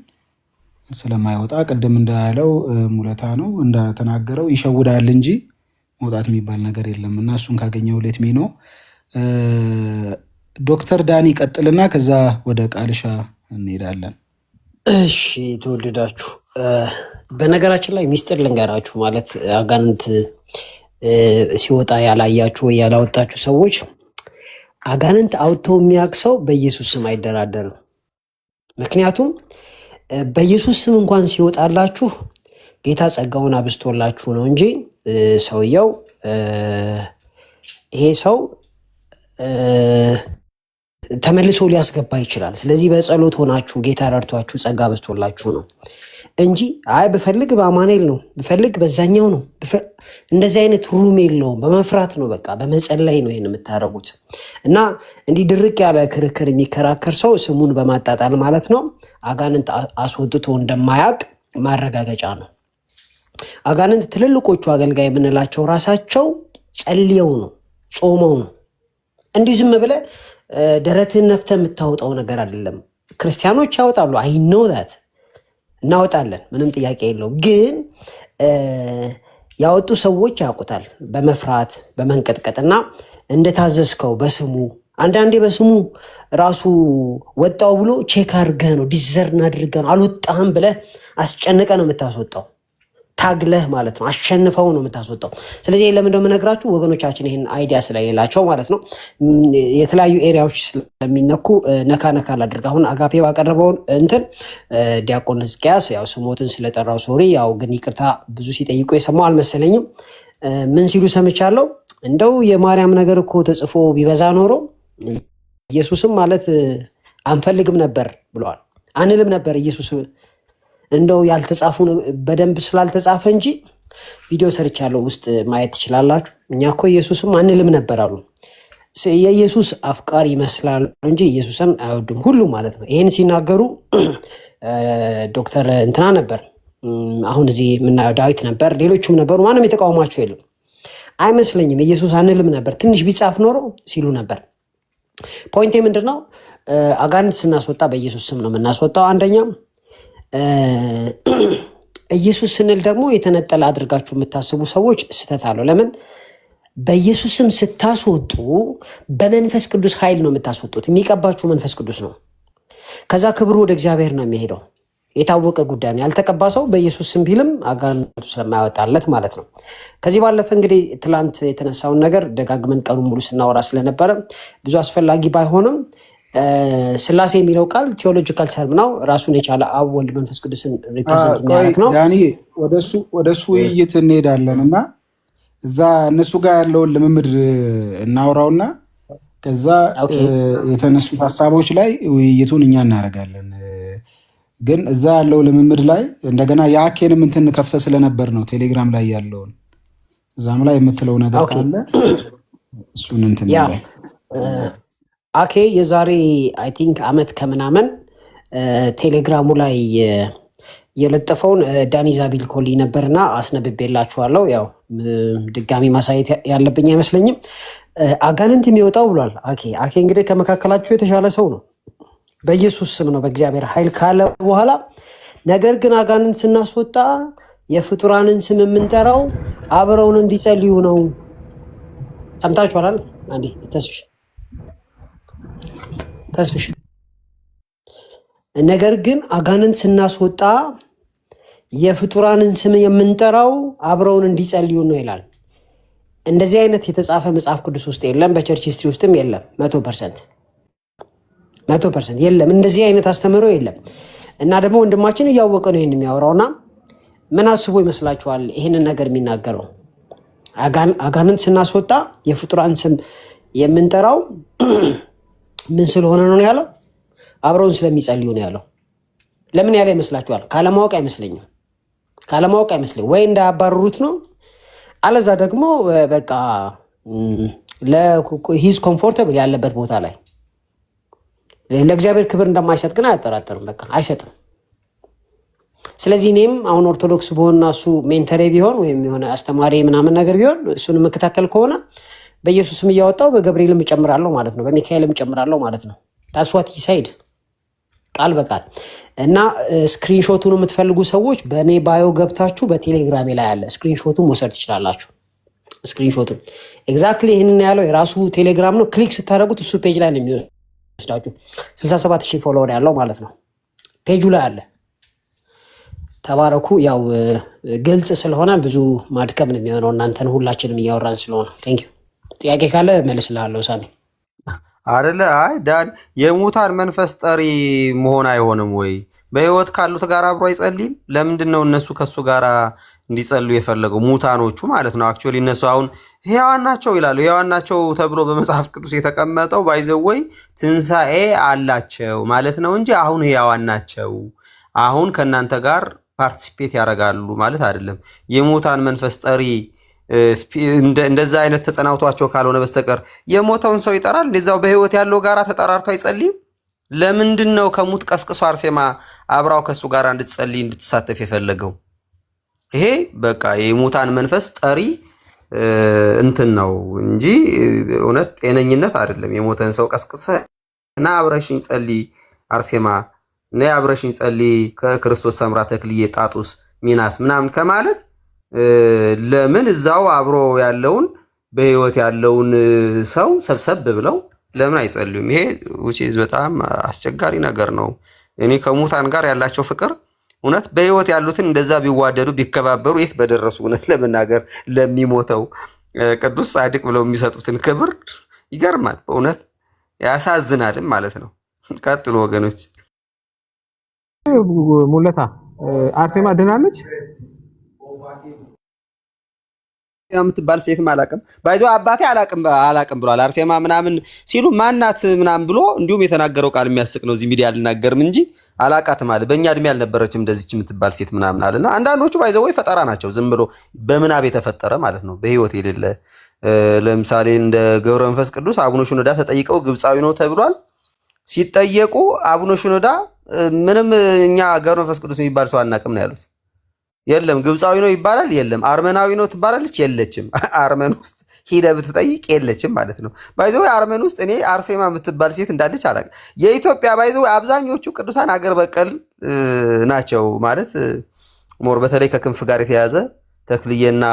ስለማይወጣ ቅድም እንዳለው ሙለታ ነው እንደተናገረው ይሸውዳል እንጂ መውጣት የሚባል ነገር የለም። እና እሱን ካገኘው ሌት ሚ ነው። ዶክተር ዳኒ ቀጥልና ከዛ ወደ ቃልሻ እንሄዳለን። እሺ ተወደዳችሁ፣ በነገራችን ላይ ሚስጥር ልንገራችሁ። ማለት አጋንንት ሲወጣ ያላያችሁ ወይ ያላወጣችሁ ሰዎች አጋንንት አውጥተው የሚያውቅ ሰው በኢየሱስ ስም አይደራደርም። ምክንያቱም በኢየሱስ ስም እንኳን ሲወጣላችሁ ጌታ ጸጋውን አብስቶላችሁ ነው እንጂ ሰውየው ይሄ ሰው ተመልሶ ሊያስገባ ይችላል። ስለዚህ በጸሎት ሆናችሁ ጌታ ረድቷችሁ ጸጋ በስቶላችሁ ነው እንጂ አይ ብፈልግ በአማኑኤል ነው ብፈልግ በዛኛው ነው እንደዚህ አይነት ሩም የለውም። በመፍራት ነው፣ በቃ በመጸለይ ነው ይሄን የምታደርጉት። እና እንዲህ ድርቅ ያለ ክርክር የሚከራከር ሰው ስሙን በማጣጣል ማለት ነው አጋንንት አስወጥቶ እንደማያውቅ ማረጋገጫ ነው። አጋንንት ትልልቆቹ አገልጋይ የምንላቸው ራሳቸው ጸልየው ነው ጾመው ነው። እንዲህ ዝም ብለህ ደረትን ነፍተህ የምታወጣው ነገር አይደለም። ክርስቲያኖች ያወጣሉ፣ አይ ኖ ዛት እናወጣለን፣ ምንም ጥያቄ የለውም። ግን ያወጡ ሰዎች ያውቁታል፣ በመፍራት በመንቀጥቀጥና እንደታዘዝከው በስሙ አንዳንዴ በስሙ ራሱ ወጣው ብሎ ቼክ አድርገህ ነው ዲዘርን አድርገህ ነው አልወጣህም ብለህ አስጨንቀህ ነው የምታስወጣው። ታግለህ ማለት ነው አሸንፈው ነው የምታስወጣው። ስለዚህ ለምን እንደምነግራችሁ ወገኖቻችን ይህን አይዲያ ስለሌላቸው ማለት ነው የተለያዩ ኤሪያዎች ስለሚነኩ ነካ ነካ ላድርግ። አሁን አጋፔ ባቀረበውን እንትን ዲያቆን ሕዝቅያስ ያው ስሞትን ስለጠራው ሶሪ፣ ያው ግን ይቅርታ ብዙ ሲጠይቁ የሰማው አልመሰለኝም። ምን ሲሉ ሰምቻለሁ? እንደው የማርያም ነገር እኮ ተጽፎ ቢበዛ ኖሮ ኢየሱስም ማለት አንፈልግም ነበር ብለዋል። አንልም ነበር ኢየሱስ እንደው ያልተጻፉ በደንብ ስላልተጻፈ እንጂ ቪዲዮ ሰርቻለሁ፣ ውስጥ ማየት ትችላላችሁ። እኛ እኮ ኢየሱስም አንልም ነበር አሉ። የኢየሱስ አፍቃሪ ይመስላሉ እንጂ ኢየሱስን አይወዱም ሁሉ ማለት ነው። ይህን ሲናገሩ ዶክተር እንትና ነበር፣ አሁን እዚህ የምናየው ዳዊት ነበር፣ ሌሎቹም ነበሩ። ማንም የተቃወማቸው የለም አይመስለኝም። ኢየሱስ አንልም ነበር ትንሽ ቢጻፍ ኖሮ ሲሉ ነበር። ፖይንቴ ምንድን ነው? አጋንንት ስናስወጣ በኢየሱስ ስም ነው የምናስወጣው። አንደኛም ኢየሱስ ስንል ደግሞ የተነጠለ አድርጋችሁ የምታስቡ ሰዎች ስህተት አለው። ለምን? በኢየሱስ ስም ስታስወጡ በመንፈስ ቅዱስ ኃይል ነው የምታስወጡት። የሚቀባችሁ መንፈስ ቅዱስ ነው። ከዛ ክብሩ ወደ እግዚአብሔር ነው የሚሄደው። የታወቀ ጉዳይ ነው። ያልተቀባ ሰው በኢየሱስ ስም ቢልም አጋንንቱ ስለማያወጣለት ማለት ነው። ከዚህ ባለፈ እንግዲህ ትላንት የተነሳውን ነገር ደጋግመን ቀኑን ሙሉ ስናወራ ስለነበረ ብዙ አስፈላጊ ባይሆንም ስላሴ የሚለው ቃል ቴዎሎጂካል ተርም ነው። ራሱን የቻለ አብ ወልድ መንፈስ ቅዱስን ሪፕሬዘንት የሚያደርግ ነው። ዳኒ ወደሱ ውይይት እንሄዳለን እና እዛ እነሱ ጋር ያለውን ልምምድ እናውራውና ከዛ የተነሱት ሀሳቦች ላይ ውይይቱን እኛ እናደርጋለን። ግን እዛ ያለው ልምምድ ላይ እንደገና የአኬንም እንትን ከፍተ ስለነበር ነው ቴሌግራም ላይ ያለውን እዛም ላይ የምትለው ነገር ካለ እሱን እንትን ላይ አኬ የዛሬ አይ ቲንክ አመት ከምናምን ቴሌግራሙ ላይ የለጠፈውን ዳኒ ዛቢል ኮሊ ነበርና አስነብቤላችኋለሁ። ያው ድጋሚ ማሳየት ያለብኝ አይመስለኝም። አጋንንት የሚወጣው ብሏል አኬ እንግዲህ ከመካከላችሁ የተሻለ ሰው ነው። በኢየሱስ ስም ነው በእግዚአብሔር ኃይል ካለ በኋላ ነገር ግን አጋንንት ስናስወጣ የፍጡራንን ስም የምንጠራው አብረውን እንዲጸልዩ ነው። ሰምታችኋል? አንዴ ተስፍሽ ነገር ግን አጋንንት ስናስወጣ የፍጡራንን ስም የምንጠራው አብረውን እንዲጸልዩ ነው ይላል። እንደዚህ አይነት የተጻፈ መጽሐፍ ቅዱስ ውስጥ የለም፣ በቸርች ሂስትሪ ውስጥም የለም። 100% የለም፣ እንደዚህ አይነት አስተምህሮ የለም። እና ደግሞ ወንድማችን እያወቀ ነው ይሄን የሚያወራውና ምን አስቦ ይመስላችኋል ይሄንን ነገር የሚናገረው? አጋንንት ስናስወጣ የፍጡራን ስም የምንጠራው ምን ስለሆነ ነው ያለው? አብረውን ስለሚጸልዩ ነው ያለው። ለምን ያለ ይመስላችኋል? ካለማወቅ አይመስለኝም። ወይ እንዳያባረሩት ነው፣ አለዛ ደግሞ በቃ ሂዝ ኮምፎርተብል ያለበት ቦታ ላይ ለእግዚአብሔር ክብር እንደማይሰጥ ግን አያጠራጥርም። በቃ አይሰጥም። ስለዚህ እኔም አሁን ኦርቶዶክስ በሆንና እሱ ሜንተሬ ቢሆን ወይም የሆነ አስተማሪ ምናምን ነገር ቢሆን እሱን መከታተል ከሆነ በኢየሱስም እያወጣው በገብርኤልም እጨምራለሁ ማለት ነው፣ በሚካኤልም እጨምራለሁ ማለት ነው። ታስዋት ይሳይድ ቃል በቃል እና ስክሪንሾቱን የምትፈልጉ ሰዎች በእኔ ባዮ ገብታችሁ በቴሌግራሜ ላይ ያለ ስክሪንሾቱን መውሰድ ትችላላችሁ። ስክሪንሾቱን ኤግዛክትሊ ይህንን ያለው የራሱ ቴሌግራም ነው። ክሊክ ስታደርጉት እሱ ፔጅ ላይ ነው የሚወስዳችሁ። 67,000 ፎሎወር ያለው ማለት ነው ፔጁ ላይ አለ። ተባረኩ። ያው ግልጽ ስለሆነ ብዙ ማድከም ነው የሚሆነው እናንተን ሁላችንም እያወራን ስለሆነ። ቴንክ ዩ። ጥያቄ ካለ መልስልሃለሁ ሳሚ። አይደለ? አይ ዳን የሙታን መንፈስ ጠሪ መሆን አይሆንም ወይ? በህይወት ካሉት ጋር አብሮ አይጸልይም? ለምንድን ነው እነሱ ከሱ ጋር እንዲጸልዩ የፈለገው? ሙታኖቹ ማለት ነው። አክቹዋሊ እነሱ አሁን ሕያዋን ናቸው ይላሉ። ሕያዋን ናቸው ተብሎ በመጽሐፍ ቅዱስ የተቀመጠው ባይዘወይ ትንሣኤ አላቸው ማለት ነው እንጂ አሁን ሕያዋን ናቸው አሁን ከእናንተ ጋር ፓርቲሲፔት ያደርጋሉ ማለት አይደለም። የሙታን መንፈስ ጠሪ እንደዛ አይነት ተጸናውቷቸው ካልሆነ በስተቀር የሞተውን ሰው ይጠራል? እንደዛው በህይወት ያለው ጋራ ተጠራርቶ አይጸልይም? ለምንድን ነው ከሙት ቀስቅሶ አርሴማ አብራው ከሱ ጋር እንድትጸልይ እንድትሳተፍ የፈለገው? ይሄ በቃ የሙታን መንፈስ ጠሪ እንትን ነው እንጂ እውነት ጤነኝነት አይደለም። የሞተን ሰው ቀስቅሰ እና አብረሽኝ ጸልይ አርሴማ እና አብረሽኝ ጸልይ ከክርስቶስ ሰምራ ተክልዬ ጣጡስ ሚናስ ምናምን ከማለት ለምን እዛው አብሮ ያለውን በህይወት ያለውን ሰው ሰብሰብ ብለው ለምን አይጸልዩም? ይሄ which is በጣም አስቸጋሪ ነገር ነው። እኔ ከሙታን ጋር ያላቸው ፍቅር እውነት በህይወት ያሉትን እንደዛ ቢዋደዱ ቢከባበሩ የት በደረሱ። እውነት ለመናገር ለሚሞተው ቅዱስ ጻድቅ ብለው የሚሰጡትን ክብር ይገርማል። በእውነት ያሳዝናልም ማለት ነው። ቀጥሉ ወገኖች። ሙለታ አርሴማ ድናለች የምትባል ሴትም አላቅም ባይዞ አባቴ አላቅም ብሏል። አርሴማ ምናምን ሲሉ ማናት ምናምን ብሎ እንዲሁም የተናገረው ቃል የሚያስቅ ነው። እዚህ ሚዲያ አልናገርም እንጂ አላቃትም አለ። በእኛ እድሜ አልነበረችም እንደዚች የምትባል ሴት ምናምን አለና አንዳንዶቹ ባይዘው ወይ ፈጠራ ናቸው። ዝም ብሎ በምናብ የተፈጠረ ማለት ነው፣ በህይወት የሌለ። ለምሳሌ እንደ ገብረ መንፈስ ቅዱስ አቡነ ሽኖዳ ተጠይቀው ግብፃዊ ነው ተብሏል። ሲጠየቁ አቡነ ሽኖዳ ምንም እኛ ገብረ መንፈስ ቅዱስ የሚባል ሰው አናቅም ነው ያሉት። የለም ግብፃዊ ነው ይባላል፣ የለም አርመናዊ ነው ትባላለች፣ የለችም። አርመን ውስጥ ሂደህ ብትጠይቅ የለችም ማለት ነው። ባይዘው አርመን ውስጥ እኔ አርሴማ የምትባል ሴት እንዳለች አላውቅም። የኢትዮጵያ ባይዘው አብዛኞቹ ቅዱሳን አገር በቀል ናቸው ማለት ሞር በተለይ ከክንፍ ጋር የተያዘ ተክልዬና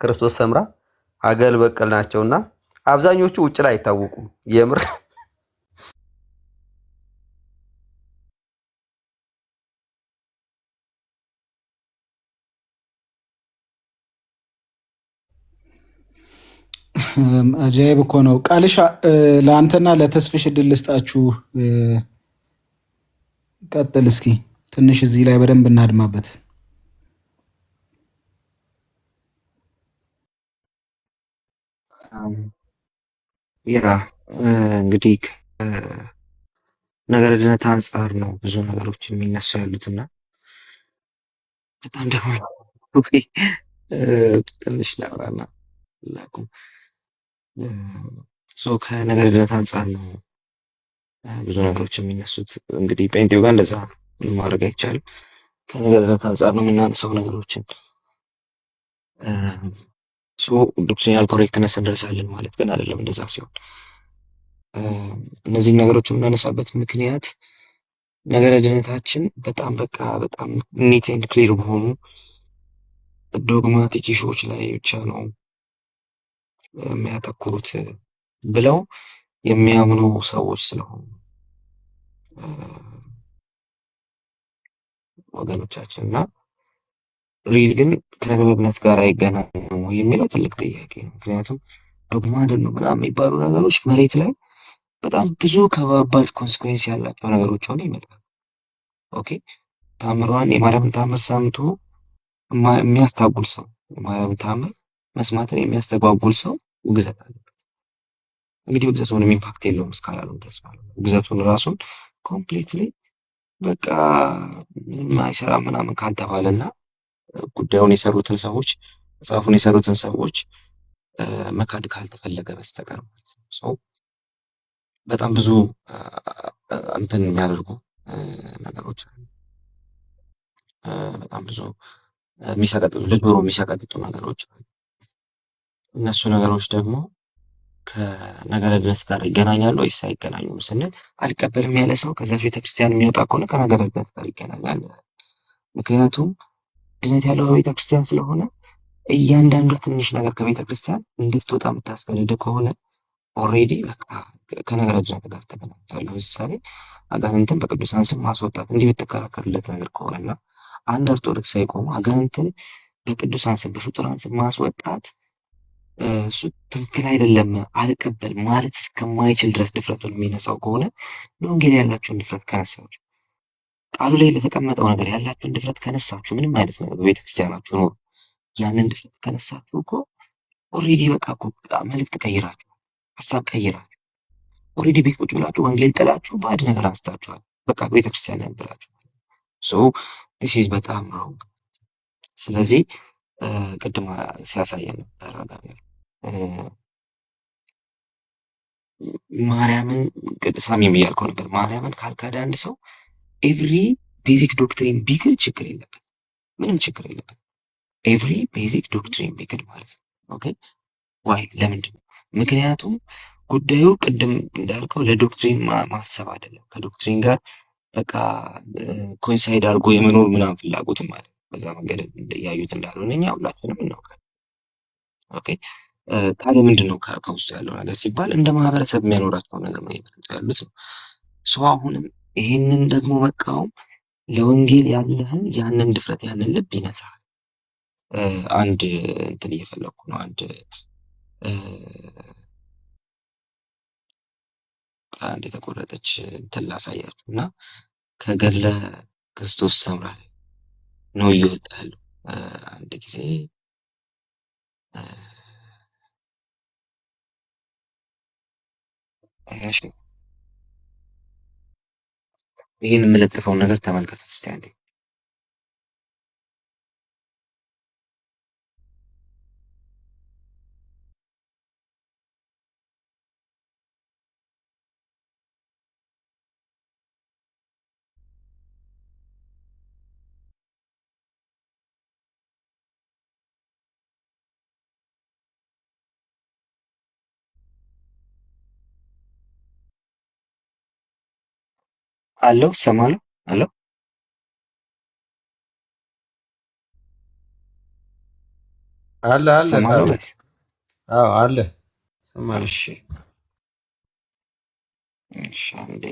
ክርስቶስ ሰምራ አገር በቀል ናቸውና አብዛኞቹ ውጭ ላይ አይታወቁም የምር። አጃይብ እኮ ነው። ቃልሻ ለአንተና ለተስፍሽ እድል ልስጣችሁ። ቀጥል እስኪ ትንሽ እዚህ ላይ በደንብ እናድማበት። ያ እንግዲህ ነገረ ድነት አንጻር ነው ብዙ ነገሮች የሚነሱ ያሉትና በጣም ደግሞ ትንሽ ላውራና ላቁም። ከነገረ ድነት አንጻር ነው ብዙ ነገሮች የሚነሱት። እንግዲህ ጴንጤው ጋር እንደዛ ማድረግ አይቻልም። ከነገረ ድነት አንጻር ነው የምናነሳው ነገሮችን። ዶክትሪናል ኮሬክትነስ እንደርሳለን ማለት ግን አይደለም። እንደዛ ሲሆን እነዚህ ነገሮች የምናነሳበት ምክንያት ነገረ ድነታችን በጣም በጣም ኒት ኤንድ ክሊር በሆኑ ዶግማቲክ ኢሹዎች ላይ ብቻ ነው የሚያተኩሩት ብለው የሚያምኑ ሰዎች ስለሆኑ ወገኖቻችን እና ሪል ግን ከነገርነት ጋር አይገናኙም የሚለው ትልቅ ጥያቄ ነው። ምክንያቱም ዶግማ አይደሉም ምናምን የሚባሉ ነገሮች መሬት ላይ በጣም ብዙ ከባባድ ኮንስኩዌንስ ያላቸው ነገሮች ሆነው ይመጣሉ። ኦኬ ታምሯን የማርያምን ታምር ሰምቶ የሚያስታጉል ሰው፣ የማርያምን ታምር መስማትን የሚያስተጓጉል ሰው ውግዘት አለበት። እንግዲህ ውግዘቱ ምንም ኢምፓክት የለውም እስካላለው ድረስ ማለት ነው። ውግዘቱን ራሱን ኮምፕሊትሊ በቃ ምንም አይሰራም ምናምን ካልተባለና ጉዳዩን የሰሩትን ሰዎች መጽሐፉን የሰሩትን ሰዎች መካድ ካልተፈለገ በስተቀር ማለት ነው። ሰው በጣም ብዙ እንትን የሚያደርጉ ነገሮች አሉ። በጣም ብዙ የሚሰቀጥጡ ለጆሮ የሚሰቀጥጡ ነገሮች አሉ። እነሱ ነገሮች ደግሞ ከነገረ ድነት ጋር ይገናኛሉ ወይስ አይገናኙም ስንል አልቀበልም ያለ ሰው ከዛች ቤተክርስቲያን የሚወጣ ከሆነ ከነገረ ድነት ጋር ይገናኛል። ምክንያቱም ድነት ያለው በቤተክርስቲያን ስለሆነ እያንዳንዱ ትንሽ ነገር ከቤተክርስቲያን እንድትወጣ የምታስገድድ ከሆነ ኦልሬዲ በቃ ከነገረ ድነት ጋር ተገናኝቷል። ለምሳሌ አጋንንትን በቅዱሳን ስም ማስወጣት እንዲህ ብትከራከርለት ነገር ከሆነና አንድ ኦርቶዶክስ ሳይቆሙ አጋንንትን በቅዱሳን ስም በፍጡራን ስም ማስወጣት እሱ ትክክል አይደለም አልቀበል ማለት እስከማይችል ድረስ ድፍረቱን የሚነሳው ከሆነ ለወንጌል ያላችሁን ድፍረት ከነሳችሁ፣ ቃሉ ላይ ለተቀመጠው ነገር ያላችሁን ድፍረት ከነሳችሁ፣ ምንም አይነት ነገር በቤተክርስቲያናችሁ ነው ያንን ድፍረት ከነሳችሁ እኮ ኦልሬዲ በቃ እኮ መልእክት ቀይራችሁ፣ ሀሳብ ቀይራችሁ፣ ኦልሬዲ ቤት ቁጭ ብላችሁ ወንጌል ጥላችሁ ባዕድ ነገር አንስታችኋል። በቃ ቤተክርስቲያን ያንብላችሁ። ዲስ ኢዝ በጣም ሮንግ። ስለዚህ ቅድማ ሲያሳየን ነበር ማርያምን ሳሚም እያልከው ነበር። ማርያምን ካልካደ አንድ ሰው ኤቭሪ ቤዚክ ዶክትሪን ቢክድ ችግር የለበት፣ ምንም ችግር የለበት። ኤቭሪ ቤዚክ ዶክትሪን ቢክድ ማለት ነው። ኦኬ ዋይ? ለምንድን ነው? ምክንያቱም ጉዳዩ ቅድም እንዳልከው ለዶክትሪን ማሰብ አይደለም። ከዶክትሪን ጋር በቃ ኮንሳይድ አድርጎ የመኖር ምናምን ፍላጎትም ማለት በዛ መንገድ ያዩት እንዳልሆነ እኛ ሁላችንም እናውቃለን። ኦኬ ታዲያ ምንድን ነው ከውስጡ ያለው ነገር ሲባል እንደ ማህበረሰብ የሚያኖራቸው ነገር ነው ያሉት ነው። ሰው አሁንም ይህንን ደግሞ መቃወም ለወንጌል ያለህን ያንን ድፍረት ያንን ልብ ይነሳል። አንድ እንትን እየፈለኩ ነው። አንድ የተቆረጠች እንትን ላሳያችሁ እና ከገድለ ክርስቶስ ሰምራ ነው እየወጣ ያለው። አንድ ጊዜ እሺ፣ ይህን የምለጥፈውን ነገር ተመልከቱ እስቲ አንዴ። አለው ሰማሉ አለው አለ አለ ሰማሉ ካለ ጋይስ። አዎ አለ ሰማሉ። እሺ እሺ፣ አንዴ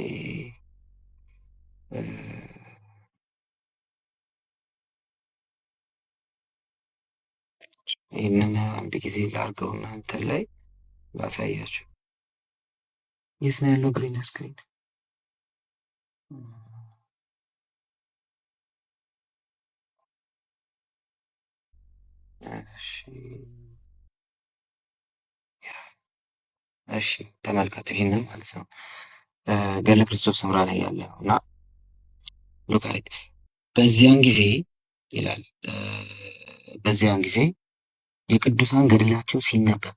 ይህንን አንድ ጊዜ ላድርገውና እንትን ላይ ላሳያችሁ። የት ነው ያለው ግሪን ስክሪን? እሺ እሺ፣ ተመልከቱ ይሄንን ማለት ነው። ገድለ ክርስቶስ ሰምራ ላይ ያለ ነው እና ሉካሪት በዚያን ጊዜ ይላል። በዚያን ጊዜ የቅዱሳን ገድላቸው ሲነበብ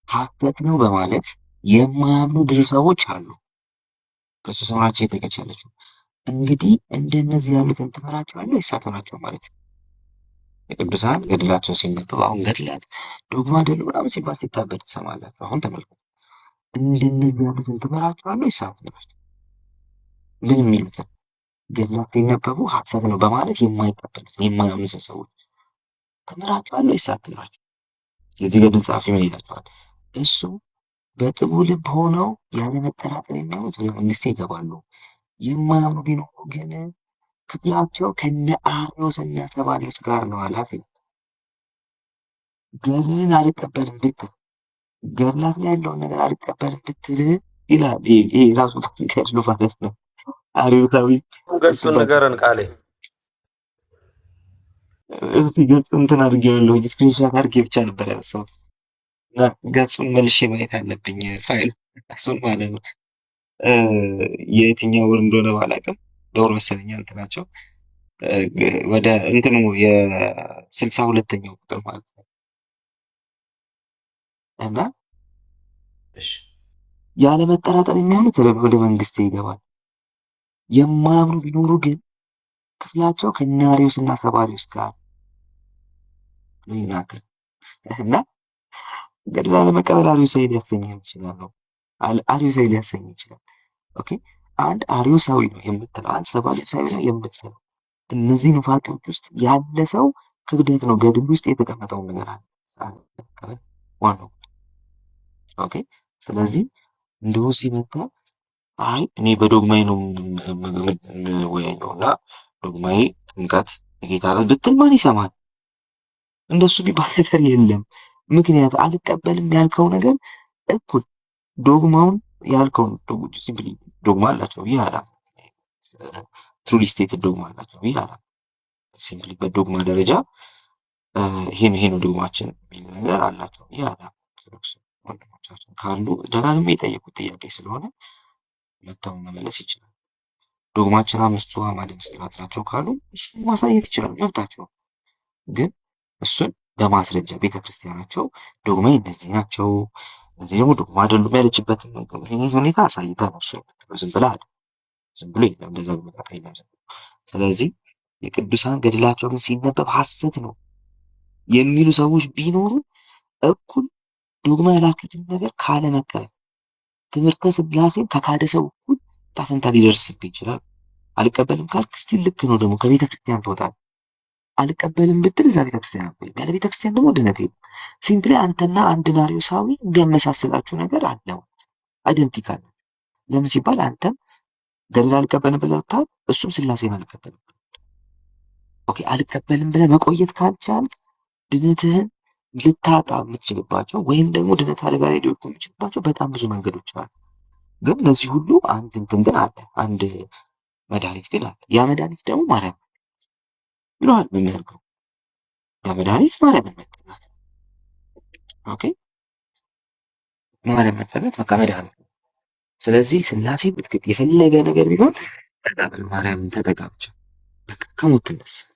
ሐሰት ነው በማለት የማያምኑ ብዙ ሰዎች አሉ። ክርስቶስ ሰምራችን የጠየቀች ያለችው እንግዲህ እንደነዚህ ያሉትን ትምራቸዋለህ ወይስ አትምራቸውም ማለት ነው። የቅዱሳን ገድላቸው ሲነበብ አሁን ገድላት ዶግማ አይደሉም ምናምን ሲባል ሲታበድ ትሰማላችሁ። አሁን ተመልከቱ፣ እንደነዚህ ያሉትን ትምራቸዋለህ ወይስ አትምራቸውም? ምን የሚሉትን ገድላት ሲነበቡ ሐሰት ነው በማለት የማይቀበሉትን የማያምኑ ሰዎች ትምራቸዋለህ ወይስ አትምራቸውም? የዚህ ገድል ጸሐፊ ምን ይላቸዋል? እሱ በጥቡ ልብ ሆነው ያለ መጠራጠር የሚያምኑት ወደ መንግስቴ ይገባሉ። የማያምኑ ቢኖሩ ግን ክፍላቸው ከነ አርዮስ እና ሰባልዮስ ጋር ነው አላት። ገድልን አልቀበልም ብትል ገድላት ላይ ያለውን ነገር አልቀበልም ብትል ይላል። ይሄ ራሱ ገድሉ ማለት ነው። አርዮሳዊ ገጹን ንገረን ቃሌ። እዚህ ገጹ እንትን አድርጌዋለሁ፣ ስክሪንሾት አድርጌ ብቻ ነበር ያነሳሁት እና ገጹን መልሼ ማየት አለብኝ ፋይል እሱን ማለት ነው። የየትኛው ወር እንደሆነ ባላውቅም በወር መሰለኛ እንትናቸው ወደ እንትኑ የ62ኛው ቁጥር ማለት ነው። እና ያለ መጠራጠር የሚያምኑት ወደ መንግስት ይገባል። የማያምኑ ቢኖሩ ግን ክፍላቸው ከነ አርዮስ እና ሰባልዮስ ጋር ነው ይናገር እና ገድል አለመቀበል አርዮሳዊ ሊያሰኝ ይችላል ነው አርዮሳዊ ሊያሰኝ ይችላል። ኦኬ፣ አንድ አርዮሳዊ ነው የምትለው፣ አንድ ሰባልዮሳዊ ነው የምትለው፣ እነዚህ ኑፋቄዎች ውስጥ ያለ ሰው ክብደት ነው ገድል ውስጥ የተቀመጠውን ነገር አለ ዋናው። ኦኬ፣ ስለዚህ እንደው ሲመጣ አይ እኔ በዶግማዬ ነው የምወያየው እና ዶግማዬ ጥምቀት የጌታ ዕለት ብትል ማን ይሰማል? እንደሱ ቢባል ነገር የለም። ምክንያት አልቀበልም ያልከው ነገር እኩል ዶግማውን ያልከውን ሲምፕሊ ዶግማ አላቸው ይህ አላ ትሩሊ ስቴትድ ዶግማ አላቸው ይህ አላ ሲምፕሊ በዶግማ ደረጃ ይሄ ነው ዶግማችን የሚል ነገር አላቸው ይህ አላ ወንድሞቻችን ካሉ ደጋግሜ የጠየቁት ጥያቄ ስለሆነ መተው መመለስ ይችላል። ዶግማችን 5 አዕማደ ምስጢራት ናቸው ካሉ እሱን ማሳየት ይችላል፣ መብታቸው። ግን እሱን በማስረጃ ቤተክርስቲያናቸው ዶግማ እነዚህ ናቸው እነዚህ ደግሞ ዶግማ አይደሉም ያለችበትን ሁኔታ አሳይተህ ነው እሱ ዝም ብለህ አይደል፣ ዝም ብሎ የለም እንደዛ በመጣ የለም። ስለዚህ የቅዱሳን ገድላቸው ግን ሲነበብ ሐሰት ነው የሚሉ ሰዎች ቢኖሩ እኩል ዶግማ ያላችሁትን ነገር ካለ መቀበል ትምህርተ ሥላሴን ከካደ ሰው እኩል ታፈንታ ሊደርስብህ ይችላል። አልቀበልም ካልክ እስቲ ልክ ነው ደግሞ ከቤተ ክርስቲያን ትወጣለህ። አልቀበልም ብትል እዛ ቤተ ክርስቲያን አትቆይም። ያለ ቤተ ክርስቲያን ደግሞ ድነት የለም። ሲምፕሊ አንተና አንድ አርዮሳዊ የሚያመሳስላችሁ ነገር አለ፣ አይደንቲካል። ለምን ሲባል አንተም ገድል አልቀበልም ብለውታል፣ እሱም ሥላሴን አልቀበልም። ኦኬ አልቀበልም ብለህ መቆየት ካልቻልክ ድነትህን ልታጣ የምትችልባቸው ወይም ደግሞ ድነት አደጋ ላይ ሊወድቁ የምትችልባቸው በጣም ብዙ መንገዶች አሉ። ግን ለዚህ ሁሉ አንድ እንትን ግን አለ፣ አንድ መድኃኒት ግን አለ። ያ መድኃኒት ደግሞ ማርያም ብለዋል መምህር ነው። ያ መድኃኒት ማርያምን መጠጋት። ኦኬ ማርያም መጠጋት በቃ መድኃኒት ነው። ስለዚህ ስላሴ ብትክድ የፈለገ ነገር ቢሆን ተቀበል፣ ማርያምን ተጠጋ ብቻ በቃ ከሞት ትነሳለህ።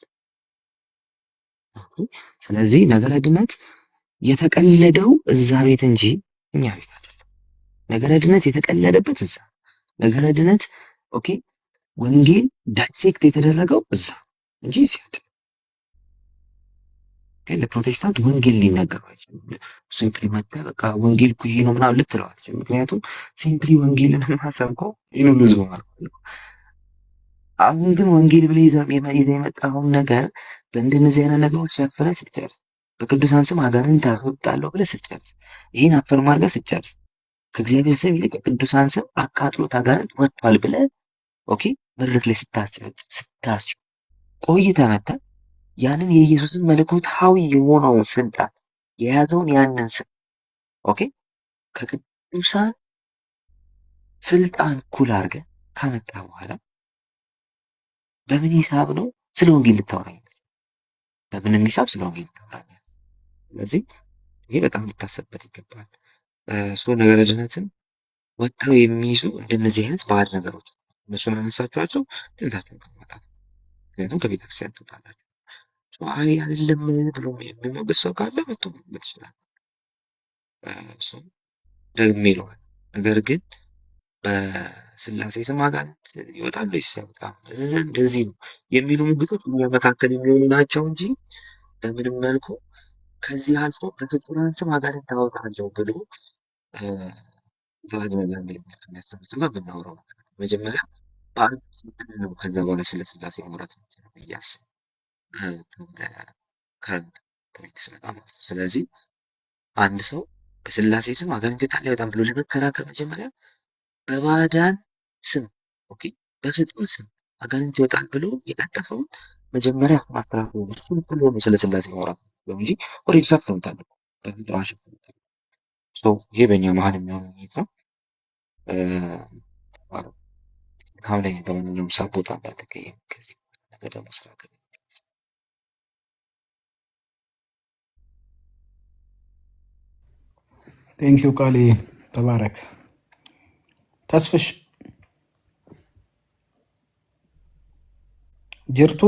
ስለዚህ ነገረ ድነት የተቀለደው እዛ ቤት እንጂ እኛ ቤት አይደለም። ነገረ ድነት የተቀለደበት እዛ፣ ነገረ ድነት ኦኬ ወንጌል ዳይሴክት የተደረገው እዛ እንጂ እዚህ አይደለም። ለፕሮቴስታንት ወንጌል ሊነገረው አይችልም። ሲምፕሊ መጥተህ በቃ ወንጌል እኮ ይሄ ነው ምናምን ልትለው አትችልም። ምክንያቱም ሲምፕሊ ወንጌልን ማሰብከው ይህን ሁሉ ህዝብ ማለት ነው። አሁን ግን ወንጌል ብለህ ይዘህ የመጣኸውን ነገር በእንደነዚህ አይነት ነገሮች ሸፍነህ ስትጨርስ፣ በቅዱሳን ስም አጋንንት አስወጣለሁ ብለህ ስትጨርስ፣ ይህን አፈርም አድርገህ ስትጨርስ፣ ከእግዚአብሔር ስም ይልቅ ቅዱሳን ስም አቃጥሎት አጋንንት ወጥቷል ብለህ ኦኬ መድረክ ላይ ስታስጭ ቆይተህ መጥተህ ያንን የኢየሱስን መለኮታዊ የሆነውን ስልጣን የያዘውን ያንን ስም ኦኬ ከቅዱሳን ስልጣን እኩል አድርገህ ካመጣ በኋላ በምን ሂሳብ ነው ስለ ወንጌል ልታወራኝ? በምንም ሂሳብ ስለ ወንጌል ልታወራኝ? ስለዚህ ይሄ በጣም ሊታሰብበት ይገባል። ነገረ ድነትን ወጥተው የሚይዙ እንደነዚህ አይነት ባዕድ ነገሮች እነሱን አነሳችኋቸው ድነታችሁን ከማጣት ምክንያቱም ከቤተክርስቲያን ትወጣላችሁ። አይ አይደለም ብሎ የሚሞግስ ሰው ካለ መጥቶ መሞገት ይችላል። እሱም ደግሜ ይለዋል። ነገር ግን በስላሴ ስም አጋንንት ይወጣሉ ይሰጣል እንደዚህ ነው የሚሉ ሙግቶች እኛ መካከል የሚሆኑ ናቸው እንጂ በምንም መልኩ ከዚህ አልፎ በፍጡራን ስም አጋንንት ታወጣለሁ ብሎ ባዕድ ነገር እንደሚያስተምር ብናወራው መጀመሪያ ባዕድ ነው። ከዛ በኋላ ስለ ስላሴ ማውራት ነው እያስብ ከረንት ፖይንት ስለጣ ማለት ነው። ስለዚህ አንድ ሰው በስላሴ ስም አጋንንት ይወጣል አይወጣም ብሎ ለመከራከር መጀመሪያ በባዕዳን ስም ኦኬ በፍጡር ስም አጋንንት ይወጣል ብሎ የቀጠፈውን መጀመሪያ ማስተካከል ነው። እሱ ሁሉ ነው ስለ ስላሴ ማውራት ነው እንጂ ኦሬዲ ሰፍተውታል በፍጡር አሽፈውታል። ይሄ በእኛ መሀል የሚሆን ሁኔታ ካሁን ላይ በማንኛውም ሰዓት ቦታ እንዳትቀየም ከዚህ ነገር ደግሞ ስራ ቴንኪው ቃሌ ተባረክ። ተስፍሽ ጅርቱ